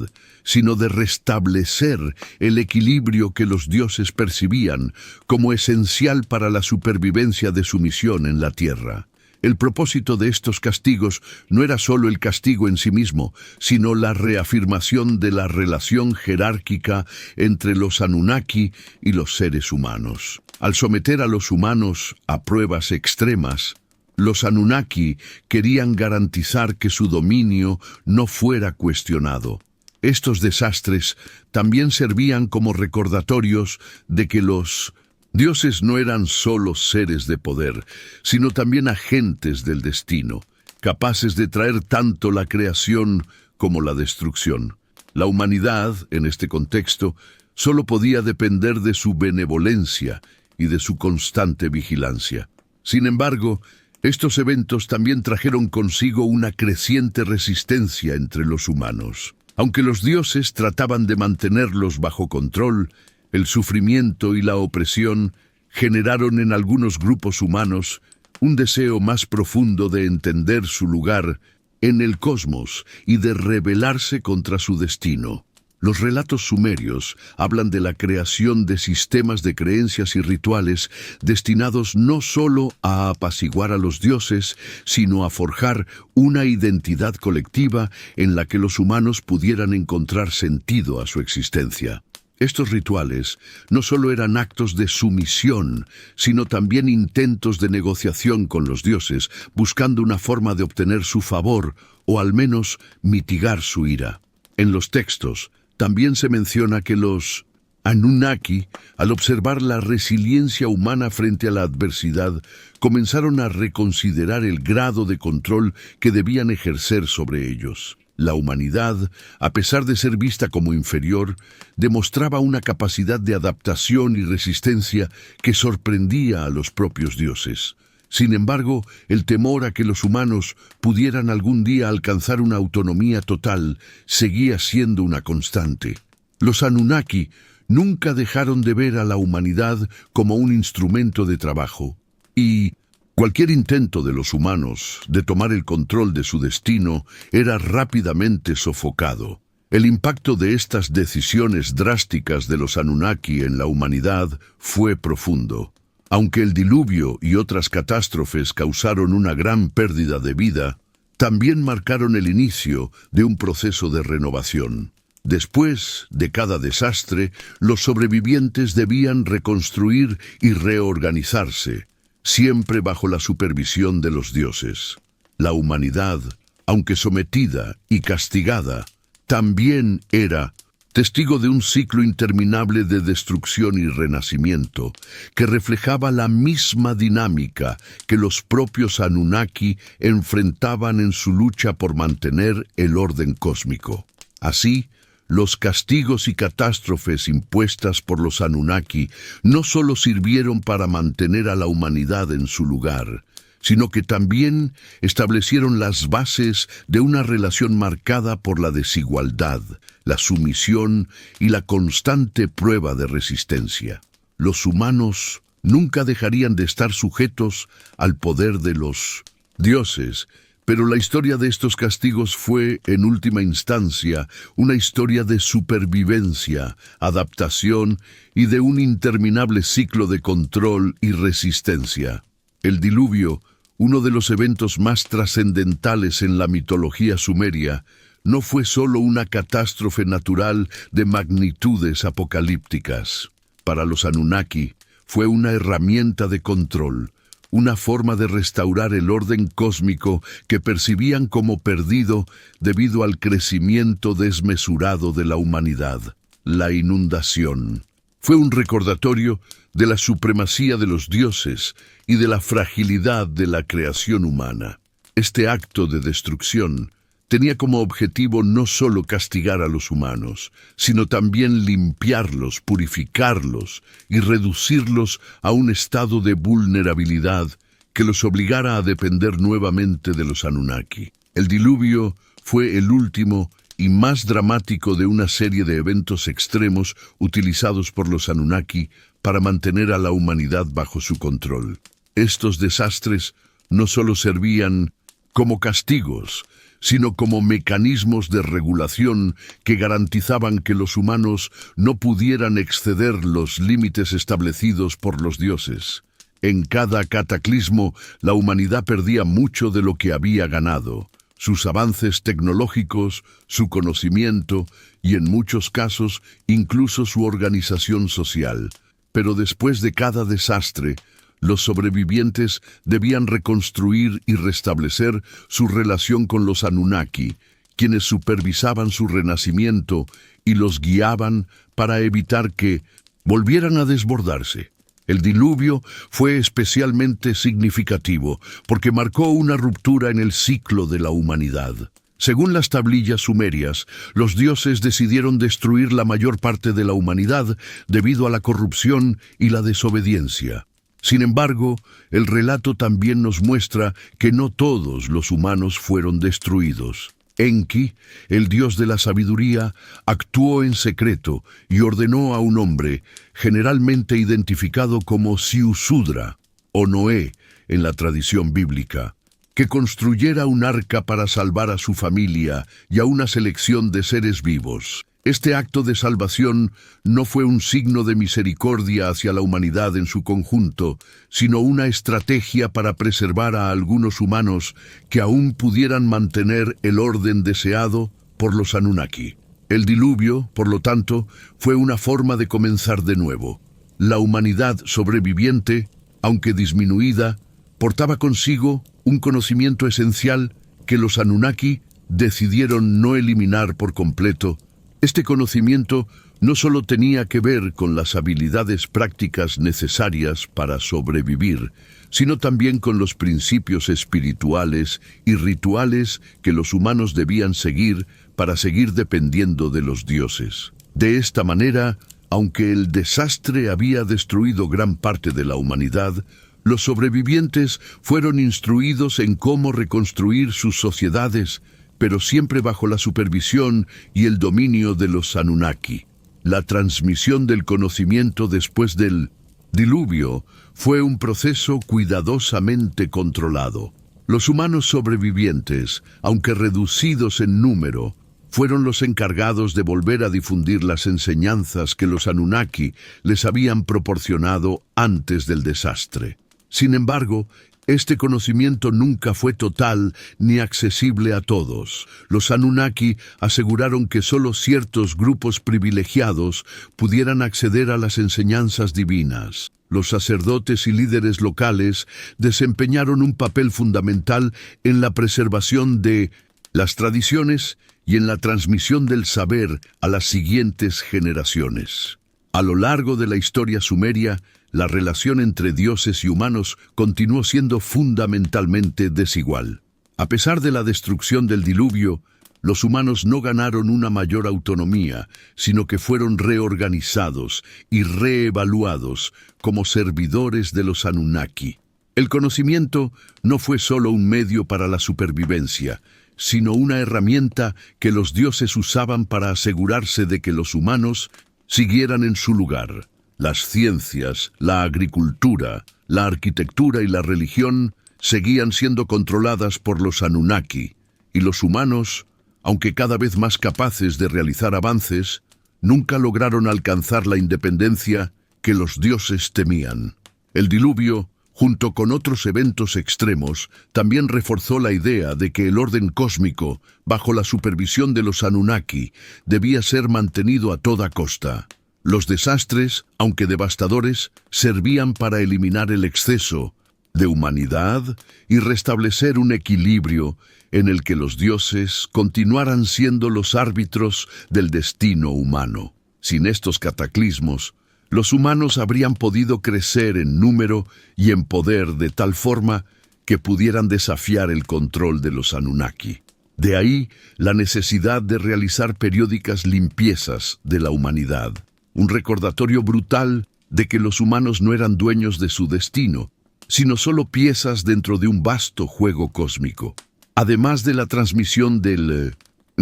sino de restablecer el equilibrio que los dioses percibían como esencial para la supervivencia de su misión en la Tierra. El propósito de estos castigos no era solo el castigo en sí mismo, sino la reafirmación de la relación jerárquica entre los Anunnaki y los seres humanos. Al someter a los humanos a pruebas extremas, los Anunnaki querían garantizar que su dominio no fuera cuestionado. Estos desastres también servían como recordatorios de que los dioses no eran solo seres de poder, sino también agentes del destino, capaces de traer tanto la creación como la destrucción. La humanidad, en este contexto, solo podía depender de su benevolencia y de su constante vigilancia. Sin embargo, estos eventos también trajeron consigo una creciente resistencia entre los humanos. Aunque los dioses trataban de mantenerlos bajo control, el sufrimiento y la opresión generaron en algunos grupos humanos un deseo más profundo de entender su lugar en el cosmos y de rebelarse contra su destino. Los relatos sumerios hablan de la creación de sistemas de creencias y rituales destinados no solo a apaciguar a los dioses, sino a forjar una identidad colectiva en la que los humanos pudieran encontrar sentido a su existencia. Estos rituales no solo eran actos de sumisión, sino también intentos de negociación con los dioses, buscando una forma de obtener su favor o al menos mitigar su ira. En los textos, también se menciona que los Anunnaki, al observar la resiliencia humana frente a la adversidad, comenzaron a reconsiderar el grado de control que debían ejercer sobre ellos. La humanidad, a pesar de ser vista como inferior, demostraba una capacidad de adaptación y resistencia que sorprendía a los propios dioses. Sin embargo, el temor a que los humanos pudieran algún día alcanzar una autonomía total seguía siendo una constante. Los Anunnaki nunca dejaron de ver a la humanidad como un instrumento de trabajo, y cualquier intento de los humanos de tomar el control de su destino era rápidamente sofocado. El impacto de estas decisiones drásticas de los Anunnaki en la humanidad fue profundo. Aunque el diluvio y otras catástrofes causaron una gran pérdida de vida, también marcaron el inicio de un proceso de renovación. Después de cada desastre, los sobrevivientes debían reconstruir y reorganizarse, siempre bajo la supervisión de los dioses. La humanidad, aunque sometida y castigada, también era testigo de un ciclo interminable de destrucción y renacimiento, que reflejaba la misma dinámica que los propios Anunnaki enfrentaban en su lucha por mantener el orden cósmico. Así, los castigos y catástrofes impuestas por los Anunnaki no solo sirvieron para mantener a la humanidad en su lugar, sino que también establecieron las bases de una relación marcada por la desigualdad, la sumisión y la constante prueba de resistencia. Los humanos nunca dejarían de estar sujetos al poder de los dioses, pero la historia de estos castigos fue, en última instancia, una historia de supervivencia, adaptación y de un interminable ciclo de control y resistencia. El diluvio, uno de los eventos más trascendentales en la mitología sumeria, no fue solo una catástrofe natural de magnitudes apocalípticas. Para los Anunnaki, fue una herramienta de control, una forma de restaurar el orden cósmico que percibían como perdido debido al crecimiento desmesurado de la humanidad. La inundación fue un recordatorio de la supremacía de los dioses y de la fragilidad de la creación humana. Este acto de destrucción tenía como objetivo no solo castigar a los humanos, sino también limpiarlos, purificarlos y reducirlos a un estado de vulnerabilidad que los obligara a depender nuevamente de los Anunnaki. El diluvio fue el último y más dramático de una serie de eventos extremos utilizados por los Anunnaki para mantener a la humanidad bajo su control. Estos desastres no solo servían como castigos, sino como mecanismos de regulación que garantizaban que los humanos no pudieran exceder los límites establecidos por los dioses. En cada cataclismo, la humanidad perdía mucho de lo que había ganado: sus avances tecnológicos, su conocimiento y, en muchos casos, incluso su organización social. Pero después de cada desastre, los sobrevivientes debían reconstruir y restablecer su relación con los Anunnaki, quienes supervisaban su renacimiento y los guiaban para evitar que volvieran a desbordarse. El diluvio fue especialmente significativo porque marcó una ruptura en el ciclo de la humanidad. Según las tablillas sumerias, los dioses decidieron destruir la mayor parte de la humanidad debido a la corrupción y la desobediencia. Sin embargo, el relato también nos muestra que no todos los humanos fueron destruidos. Enki, el dios de la sabiduría, actuó en secreto y ordenó a un hombre, generalmente identificado como Ziusudra, o Noé en la tradición bíblica, que construyera un arca para salvar a su familia y a una selección de seres vivos. Este acto de salvación no fue un signo de misericordia hacia la humanidad en su conjunto, sino una estrategia para preservar a algunos humanos que aún pudieran mantener el orden deseado por los Anunnaki. El diluvio, por lo tanto, fue una forma de comenzar de nuevo. La humanidad sobreviviente, aunque disminuida, portaba consigo un conocimiento esencial que los Anunnaki decidieron no eliminar por completo. Este conocimiento no solo tenía que ver con las habilidades prácticas necesarias para sobrevivir, sino también con los principios espirituales y rituales que los humanos debían seguir para seguir dependiendo de los dioses. De esta manera, aunque el desastre había destruido gran parte de la humanidad, los sobrevivientes fueron instruidos en cómo reconstruir sus sociedades, pero siempre bajo la supervisión y el dominio de los Anunnaki. La transmisión del conocimiento después del diluvio fue un proceso cuidadosamente controlado. Los humanos sobrevivientes, aunque reducidos en número, fueron los encargados de volver a difundir las enseñanzas que los Anunnaki les habían proporcionado antes del desastre. Sin embargo, este conocimiento nunca fue total ni accesible a todos. Los Anunnaki aseguraron que solo ciertos grupos privilegiados pudieran acceder a las enseñanzas divinas. Los sacerdotes y líderes locales desempeñaron un papel fundamental en la preservación de las tradiciones y en la transmisión del saber a las siguientes generaciones. A lo largo de la historia sumeria, la relación entre dioses y humanos continuó siendo fundamentalmente desigual. A pesar de la destrucción del diluvio, los humanos no ganaron una mayor autonomía, sino que fueron reorganizados y reevaluados como servidores de los Anunnaki. El conocimiento no fue solo un medio para la supervivencia, sino una herramienta que los dioses usaban para asegurarse de que los humanos siguieran en su lugar. Las ciencias, la agricultura, la arquitectura y la religión seguían siendo controladas por los Anunnaki, y los humanos, aunque cada vez más capaces de realizar avances, nunca lograron alcanzar la independencia que los dioses temían. El diluvio, junto con otros eventos extremos, también reforzó la idea de que el orden cósmico, bajo la supervisión de los Anunnaki, debía ser mantenido a toda costa. Los desastres, aunque devastadores, servían para eliminar el exceso de humanidad y restablecer un equilibrio en el que los dioses continuaran siendo los árbitros del destino humano. Sin estos cataclismos, los humanos habrían podido crecer en número y en poder de tal forma que pudieran desafiar el control de los Anunnaki. De ahí la necesidad de realizar periódicas limpiezas de la humanidad. Un recordatorio brutal de que los humanos no eran dueños de su destino, sino solo piezas dentro de un vasto juego cósmico. Además de la transmisión del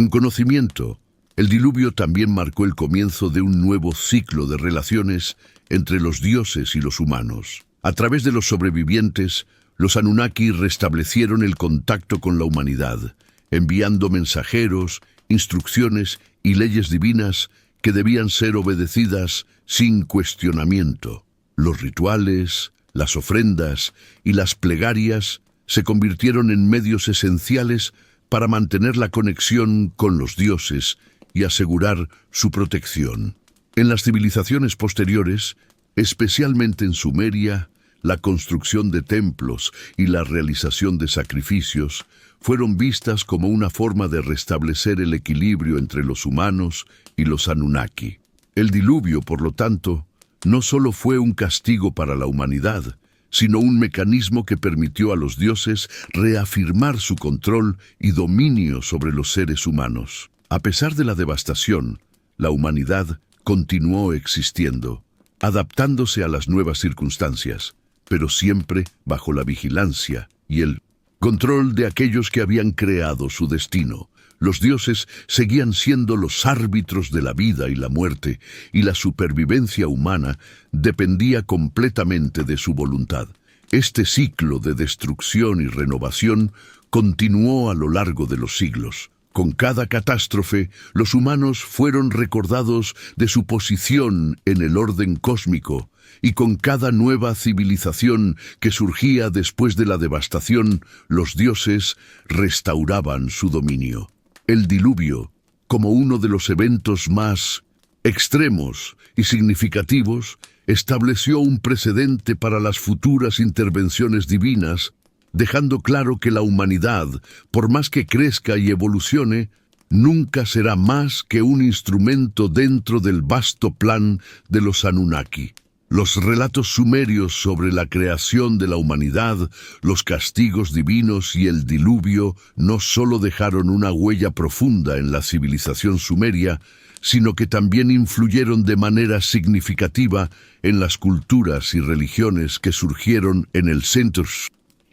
conocimiento, el diluvio también marcó el comienzo de un nuevo ciclo de relaciones entre los dioses y los humanos. A través de los sobrevivientes, los Anunnaki restablecieron el contacto con la humanidad, enviando mensajeros, instrucciones y leyes divinas que debían ser obedecidas sin cuestionamiento. Los rituales, las ofrendas y las plegarias se convirtieron en medios esenciales para mantener la conexión con los dioses y asegurar su protección. En las civilizaciones posteriores, especialmente en Sumeria, la construcción de templos y la realización de sacrificios fueron vistas como una forma de restablecer el equilibrio entre los humanos y los Anunnaki. El diluvio, por lo tanto, no solo fue un castigo para la humanidad, sino un mecanismo que permitió a los dioses reafirmar su control y dominio sobre los seres humanos. A pesar de la devastación, la humanidad continuó existiendo, adaptándose a las nuevas circunstancias, pero siempre bajo la vigilancia y el control de aquellos que habían creado su destino. Los dioses seguían siendo los árbitros de la vida y la muerte, y la supervivencia humana dependía completamente de su voluntad. Este ciclo de destrucción y renovación continuó a lo largo de los siglos, Con cada catástrofe, los humanos fueron recordados de su posición en el orden cósmico, y con cada nueva civilización que surgía después de la devastación, los dioses restauraban su dominio. El diluvio, como uno de los eventos más extremos y significativos, estableció un precedente para las futuras intervenciones divinas, dejando claro que la humanidad, por más que crezca y evolucione, nunca será más que un instrumento dentro del vasto plan de los Anunnaki. Los relatos sumerios sobre la creación de la humanidad, los castigos divinos y el diluvio no solo dejaron una huella profunda en la civilización sumeria, sino que también influyeron de manera significativa en las culturas y religiones que surgieron en el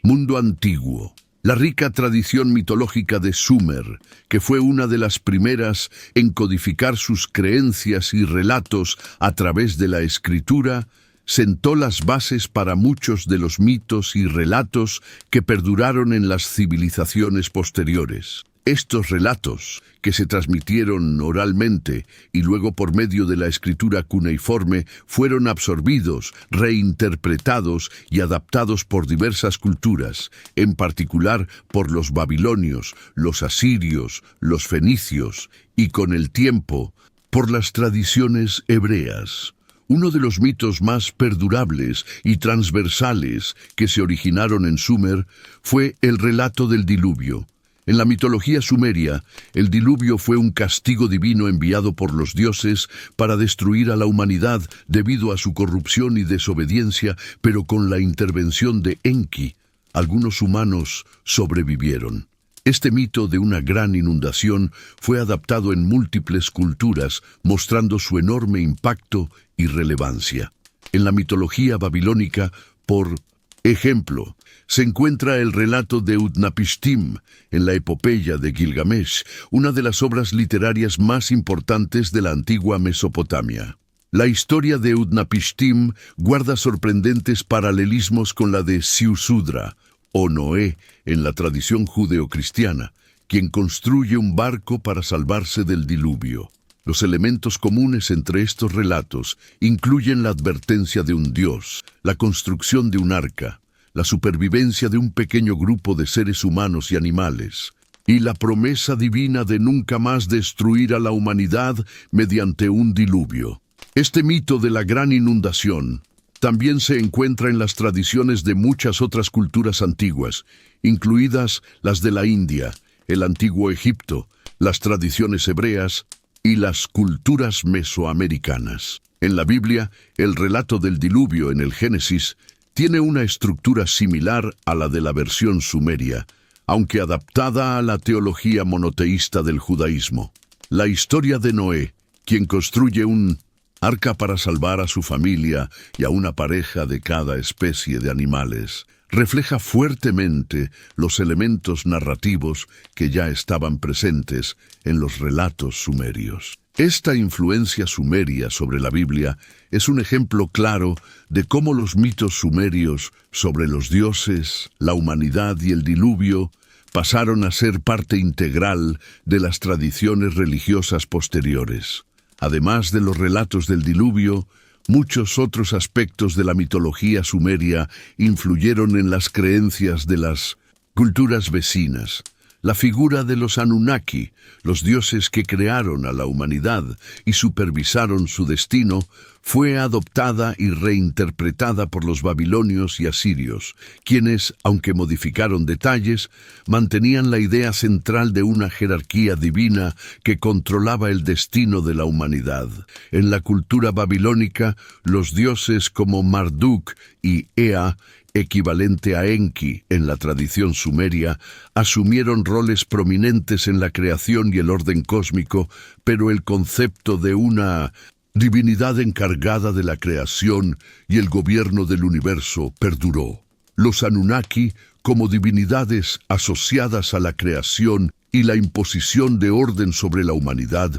mundo antiguo. La rica tradición mitológica de Sumer, que fue una de las primeras en codificar sus creencias y relatos a través de la escritura, sentó las bases para muchos de los mitos y relatos que perduraron en las civilizaciones posteriores. Estos relatos, que se transmitieron oralmente y luego por medio de la escritura cuneiforme, fueron absorbidos, reinterpretados y adaptados por diversas culturas, en particular por los babilonios, los asirios, los fenicios y, con el tiempo, por las tradiciones hebreas. Uno de los mitos más perdurables y transversales que se originaron en Sumer fue el relato del diluvio. En la mitología sumeria, el diluvio fue un castigo divino enviado por los dioses para destruir a la humanidad debido a su corrupción y desobediencia, pero con la intervención de Enki, algunos humanos sobrevivieron. Este mito de una gran inundación fue adaptado en múltiples culturas, mostrando su enorme impacto y relevancia. En la mitología babilónica, por ejemplo, se encuentra el relato de Utnapishtim en la epopeya de Gilgamesh, una de las obras literarias más importantes de la antigua Mesopotamia. La historia de Utnapishtim guarda sorprendentes paralelismos con la de Ziusudra, o Noé, en la tradición judeocristiana, quien construye un barco para salvarse del diluvio. Los elementos comunes entre estos relatos incluyen la advertencia de un dios, la construcción de un arca, la supervivencia de un pequeño grupo de seres humanos y animales, y la promesa divina de nunca más destruir a la humanidad mediante un diluvio. Este mito de la gran inundación también se encuentra en las tradiciones de muchas otras culturas antiguas, incluidas las de la India, el antiguo Egipto, las tradiciones hebreas y las culturas mesoamericanas. En la Biblia, el relato del diluvio en el Génesis tiene una estructura similar a la de la versión sumeria, aunque adaptada a la teología monoteísta del judaísmo. La historia de Noé, quien construye un arca para salvar a su familia y a una pareja de cada especie de animales, refleja fuertemente los elementos narrativos que ya estaban presentes en los relatos sumerios. Esta influencia sumeria sobre la Biblia es un ejemplo claro de cómo los mitos sumerios sobre los dioses, la humanidad y el diluvio pasaron a ser parte integral de las tradiciones religiosas posteriores. Además de los relatos del diluvio, muchos otros aspectos de la mitología sumeria influyeron en las creencias de las culturas vecinas. La figura de los Anunnaki, los dioses que crearon a la humanidad y supervisaron su destino, fue adoptada y reinterpretada por los babilonios y asirios, quienes, aunque modificaron detalles, mantenían la idea central de una jerarquía divina que controlaba el destino de la humanidad. En la cultura babilónica, los dioses como Marduk y Ea, equivalente a Enki en la tradición sumeria, asumieron roles prominentes en la creación y el orden cósmico, pero el concepto de una divinidad encargada de la creación y el gobierno del universo perduró. Los Anunnaki, como divinidades asociadas a la creación y la imposición de orden sobre la humanidad,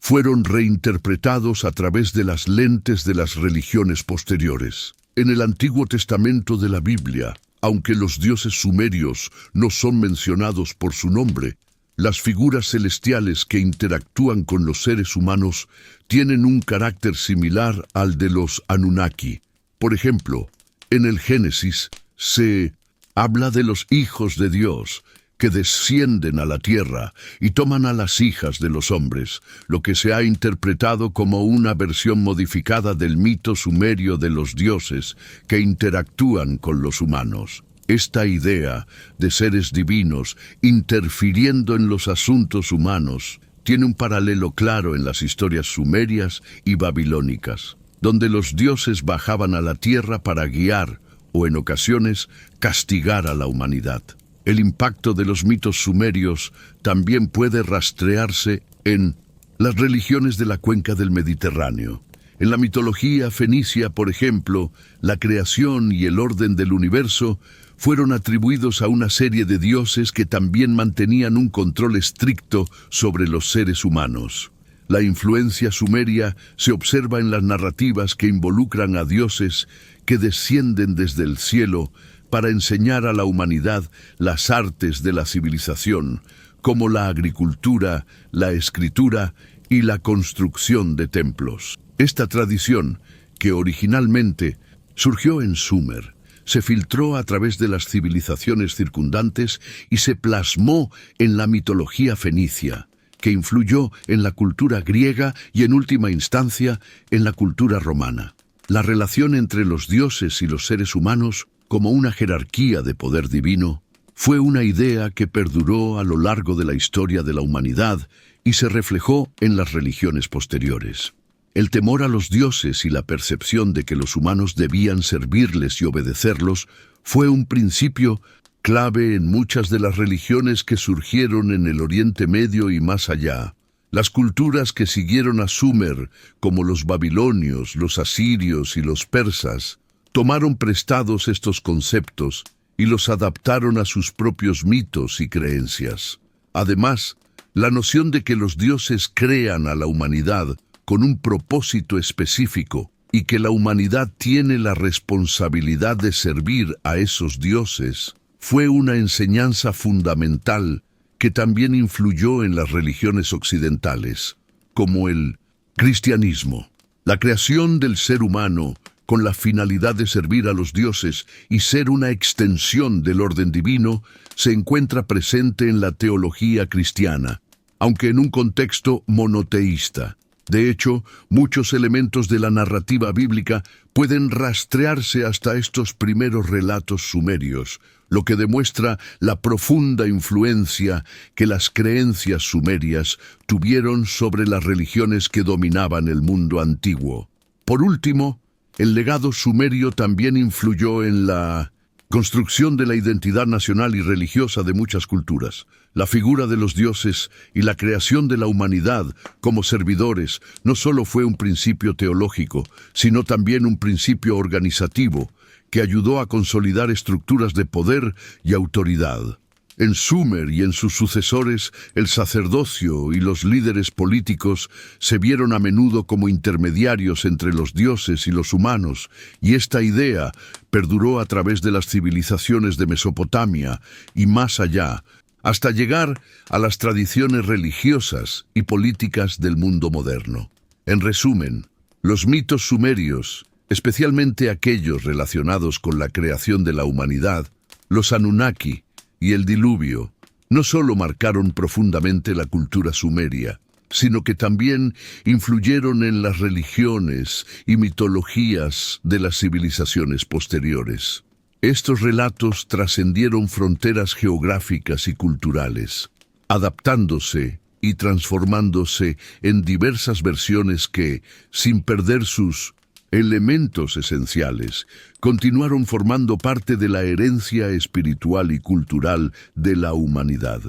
fueron reinterpretados a través de las lentes de las religiones posteriores. En el Antiguo Testamento de la Biblia, aunque los dioses sumerios no son mencionados por su nombre, Las figuras celestiales que interactúan con los seres humanos tienen un carácter similar al de los Anunnaki. Por ejemplo, en el Génesis se habla de los hijos de Dios que descienden a la tierra y toman a las hijas de los hombres, lo que se ha interpretado como una versión modificada del mito sumerio de los dioses que interactúan con los humanos. Esta idea de seres divinos interfiriendo en los asuntos humanos tiene un paralelo claro en las historias sumerias y babilónicas, donde los dioses bajaban a la tierra para guiar o en ocasiones castigar a la humanidad. El impacto de los mitos sumerios también puede rastrearse en las religiones de la cuenca del Mediterráneo. En la mitología fenicia, por ejemplo, la creación y el orden del universo fueron atribuidos a una serie de dioses que también mantenían un control estricto sobre los seres humanos. La influencia sumeria se observa en las narrativas que involucran a dioses que descienden desde el cielo para enseñar a la humanidad las artes de la civilización, como la agricultura, la escritura y la construcción de templos. Esta tradición, que originalmente surgió en Sumer, se filtró a través de las civilizaciones circundantes y se plasmó en la mitología fenicia, que influyó en la cultura griega y en última instancia en la cultura romana. La relación entre los dioses y los seres humanos, como una jerarquía de poder divino, fue una idea que perduró a lo largo de la historia de la humanidad y se reflejó en las religiones posteriores. El temor a los dioses y la percepción de que los humanos debían servirles y obedecerlos fue un principio clave en muchas de las religiones que surgieron en el Oriente Medio y más allá. Las culturas que siguieron a Sumer, como los babilonios, los asirios y los persas, tomaron prestados estos conceptos y los adaptaron a sus propios mitos y creencias. Además, la noción de que los dioses crean a la humanidad con un propósito específico y que la humanidad tiene la responsabilidad de servir a esos dioses fue una enseñanza fundamental que también influyó en las religiones occidentales, como el cristianismo. La creación del ser humano con la finalidad de servir a los dioses y ser una extensión del orden divino, se encuentra presente en la teología cristiana, aunque en un contexto monoteísta. De hecho, muchos elementos de la narrativa bíblica pueden rastrearse hasta estos primeros relatos sumerios, lo que demuestra la profunda influencia que las creencias sumerias tuvieron sobre las religiones que dominaban el mundo antiguo. Por último, el legado sumerio también influyó en la construcción de la identidad nacional y religiosa de muchas culturas. La figura de los dioses y la creación de la humanidad como servidores no solo fue un principio teológico, sino también un principio organizativo que ayudó a consolidar estructuras de poder y autoridad. En Sumer y en sus sucesores, el sacerdocio y los líderes políticos se vieron a menudo como intermediarios entre los dioses y los humanos, y esta idea perduró a través de las civilizaciones de Mesopotamia y más allá, hasta llegar a las tradiciones religiosas y políticas del mundo moderno. En resumen, los mitos sumerios, especialmente aquellos relacionados con la creación de la humanidad, los Anunnaki y el diluvio, no solo marcaron profundamente la cultura sumeria, sino que también influyeron en las religiones y mitologías de las civilizaciones posteriores. Estos relatos trascendieron fronteras geográficas y culturales, adaptándose y transformándose en diversas versiones que, sin perder sus elementos esenciales, continuaron formando parte de la herencia espiritual y cultural de la humanidad.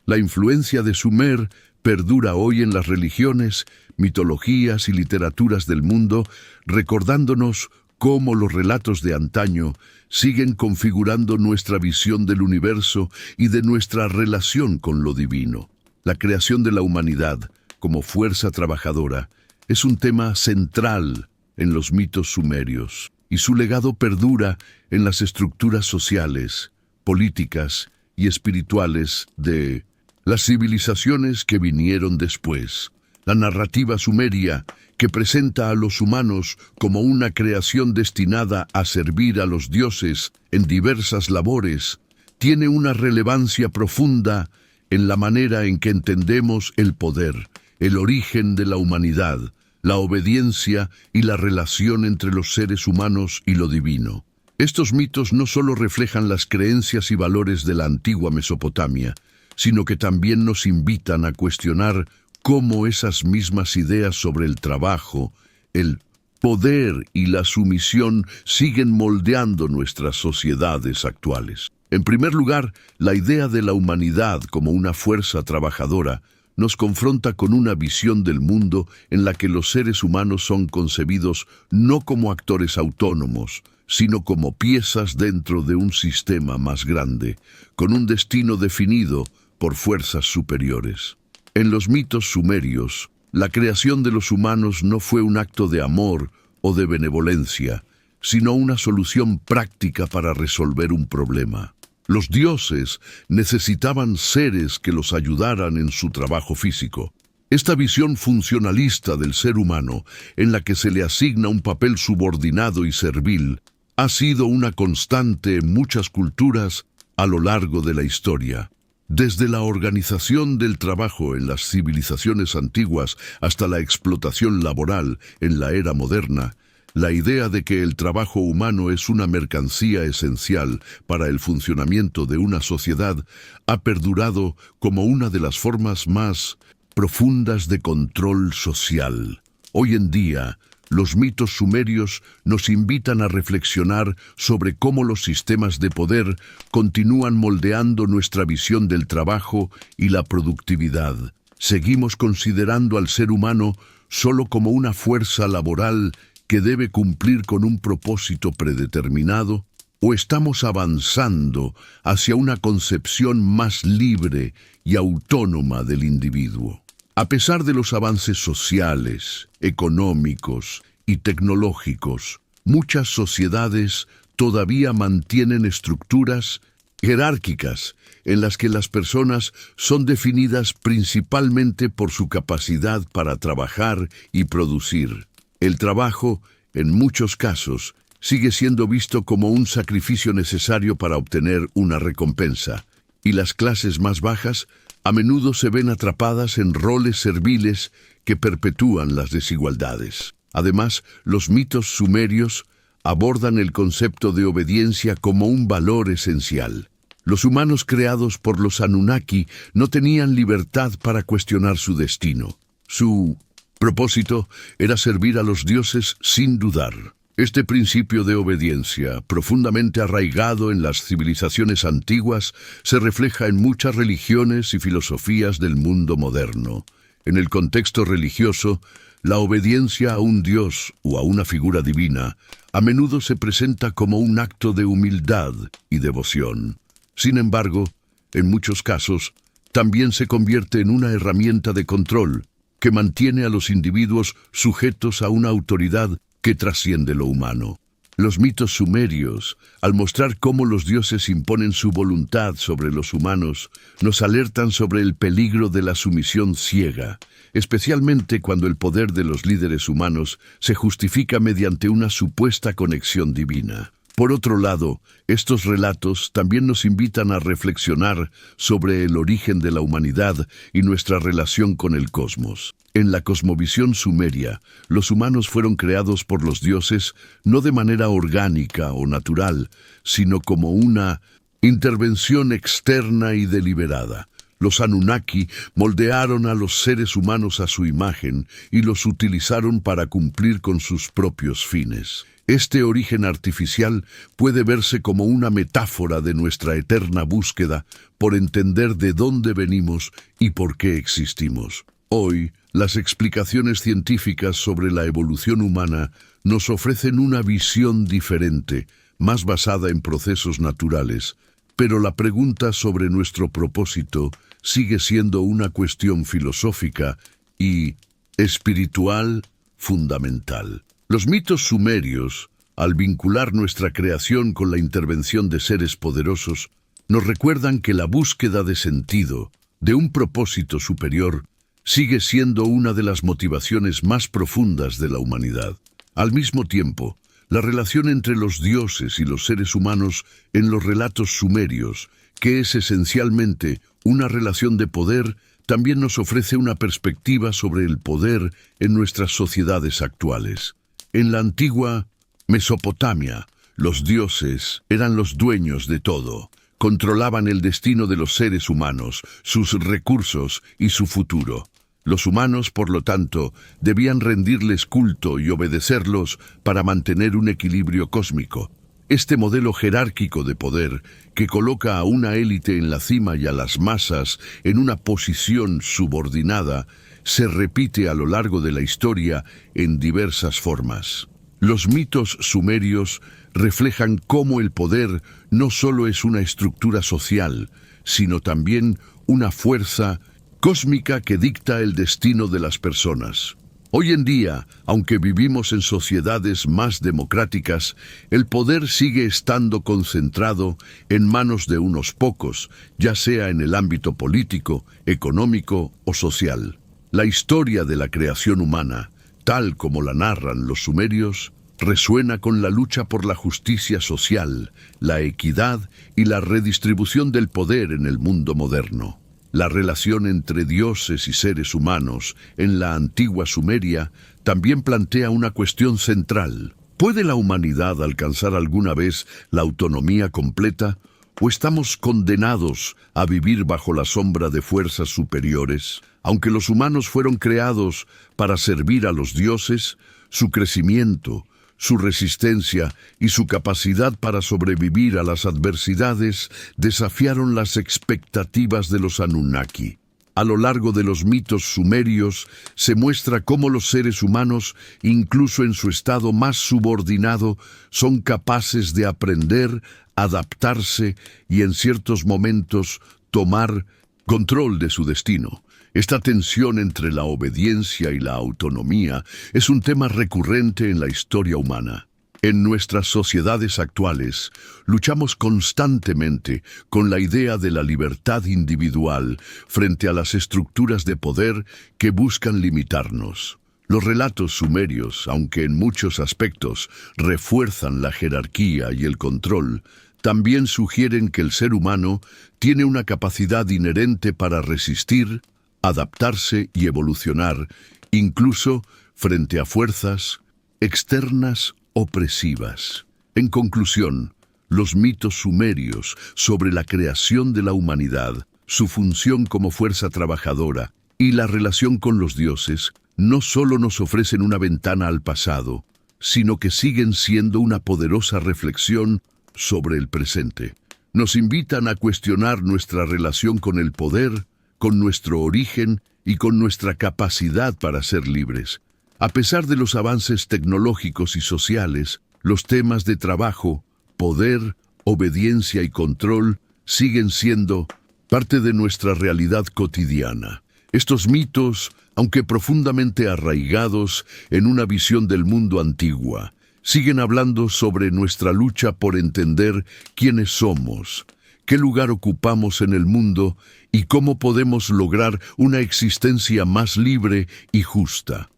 La influencia de Sumer perdura hoy en las religiones, mitologías y literaturas del mundo, recordándonos cómo los relatos de antaño siguen configurando nuestra visión del universo y de nuestra relación con lo divino. La creación de la humanidad como fuerza trabajadora es un tema central en los mitos sumerios, y su legado perdura en las estructuras sociales, políticas y espirituales de Las civilizaciones que vinieron después. La narrativa sumeria, que presenta a los humanos como una creación destinada a servir a los dioses en diversas labores, tiene una relevancia profunda en la manera en que entendemos el poder, el origen de la humanidad, la obediencia y la relación entre los seres humanos y lo divino. Estos mitos no solo reflejan las creencias y valores de la antigua Mesopotamia, sino que también nos invitan a cuestionar cómo esas mismas ideas sobre el trabajo, el poder y la sumisión siguen moldeando nuestras sociedades actuales. En primer lugar, la idea de la humanidad como una fuerza trabajadora nos confronta con una visión del mundo en la que los seres humanos son concebidos no como actores autónomos, sino como piezas dentro de un sistema más grande, con un destino definido por fuerzas superiores. En los mitos sumerios, la creación de los humanos no fue un acto de amor o de benevolencia, sino una solución práctica para resolver un problema. Los dioses necesitaban seres que los ayudaran en su trabajo físico. Esta visión funcionalista del ser humano, en la que se le asigna un papel subordinado y servil, ha sido una constante en muchas culturas a lo largo de la historia. Desde la organización del trabajo en las civilizaciones antiguas hasta la explotación laboral en la era moderna, la idea de que el trabajo humano es una mercancía esencial para el funcionamiento de una sociedad ha perdurado como una de las formas más profundas de control social. Hoy en día, los mitos sumerios nos invitan a reflexionar sobre cómo los sistemas de poder continúan moldeando nuestra visión del trabajo y la productividad. Seguimos considerando al ser humano solo como una fuerza laboral que debe cumplir con un propósito predeterminado, ¿o estamos avanzando hacia una concepción más libre y autónoma del individuo? A pesar de los avances sociales, económicos y tecnológicos, muchas sociedades todavía mantienen estructuras jerárquicas en las que las personas son definidas principalmente por su capacidad para trabajar y producir. El trabajo, en muchos casos, sigue siendo visto como un sacrificio necesario para obtener una recompensa, y las clases más bajas a menudo se ven atrapadas en roles serviles que perpetúan las desigualdades. Además, los mitos sumerios abordan el concepto de obediencia como un valor esencial. Los humanos creados por los Anunnaki no tenían libertad para cuestionar su destino. Su propósito era servir a los dioses sin dudar. Este principio de obediencia, profundamente arraigado en las civilizaciones antiguas, se refleja en muchas religiones y filosofías del mundo moderno. En el contexto religioso, la obediencia a un dios o a una figura divina a menudo se presenta como un acto de humildad y devoción. Sin embargo, en muchos casos, también se convierte en una herramienta de control que mantiene a los individuos sujetos a una autoridad que trasciende lo humano. Los mitos sumerios, al mostrar cómo los dioses imponen su voluntad sobre los humanos, nos alertan sobre el peligro de la sumisión ciega, especialmente cuando el poder de los líderes humanos se justifica mediante una supuesta conexión divina. Por otro lado, estos relatos también nos invitan a reflexionar sobre el origen de la humanidad y nuestra relación con el cosmos. En la cosmovisión sumeria, los humanos fueron creados por los dioses no de manera orgánica o natural, sino como una intervención externa y deliberada. Los Anunnaki moldearon a los seres humanos a su imagen y los utilizaron para cumplir con sus propios fines. Este origen artificial puede verse como una metáfora de nuestra eterna búsqueda por entender de dónde venimos y por qué existimos. Hoy, las explicaciones científicas sobre la evolución humana nos ofrecen una visión diferente, más basada en procesos naturales, pero la pregunta sobre nuestro propósito sigue siendo una cuestión filosófica y espiritual fundamental. Los mitos sumerios, al vincular nuestra creación con la intervención de seres poderosos, nos recuerdan que la búsqueda de sentido, de un propósito superior, sigue siendo una de las motivaciones más profundas de la humanidad. Al mismo tiempo, la relación entre los dioses y los seres humanos en los relatos sumerios, que es esencialmente una relación de poder, también nos ofrece una perspectiva sobre el poder en nuestras sociedades actuales. En la antigua Mesopotamia, los dioses eran los dueños de todo. Controlaban el destino de los seres humanos, sus recursos y su futuro. Los humanos, por lo tanto, debían rendirles culto y obedecerlos para mantener un equilibrio cósmico. Este modelo jerárquico de poder, que coloca a una élite en la cima y a las masas en una posición subordinada, se repite a lo largo de la historia en diversas formas. Los mitos sumerios reflejan cómo el poder no solo es una estructura social, sino también una fuerza cósmica que dicta el destino de las personas. Hoy en día, aunque vivimos en sociedades más democráticas, el poder sigue estando concentrado en manos de unos pocos, ya sea en el ámbito político, económico o social. La historia de la creación humana, tal como la narran los sumerios, resuena con la lucha por la justicia social, la equidad y la redistribución del poder en el mundo moderno. La relación entre dioses y seres humanos en la antigua Sumeria también plantea una cuestión central. ¿Puede la humanidad alcanzar alguna vez la autonomía completa o estamos condenados a vivir bajo la sombra de fuerzas superiores? Aunque los humanos fueron creados para servir a los dioses, su crecimiento, su resistencia y su capacidad para sobrevivir a las adversidades desafiaron las expectativas de los Anunnaki. A lo largo de los mitos sumerios se muestra cómo los seres humanos, incluso en su estado más subordinado, son capaces de aprender, adaptarse y en ciertos momentos tomar control de su destino. Esta tensión entre la obediencia y la autonomía es un tema recurrente en la historia humana. En nuestras sociedades actuales, luchamos constantemente con la idea de la libertad individual frente a las estructuras de poder que buscan limitarnos. Los relatos sumerios, aunque en muchos aspectos refuerzan la jerarquía y el control, también sugieren que el ser humano tiene una capacidad inherente para resistir, adaptarse y evolucionar, incluso frente a fuerzas externas opresivas. En conclusión, los mitos sumerios sobre la creación de la humanidad, su función como fuerza trabajadora y la relación con los dioses no solo nos ofrecen una ventana al pasado, sino que siguen siendo una poderosa reflexión sobre el presente. Nos invitan a cuestionar nuestra relación con el poder, con nuestro origen y con nuestra capacidad para ser libres. A pesar de los avances tecnológicos y sociales, los temas de trabajo, poder, obediencia y control siguen siendo parte de nuestra realidad cotidiana. Estos mitos, aunque profundamente arraigados en una visión del mundo antigua, siguen hablando sobre nuestra lucha por entender quiénes somos, qué lugar ocupamos en el mundo y cómo podemos lograr una existencia más libre y justa.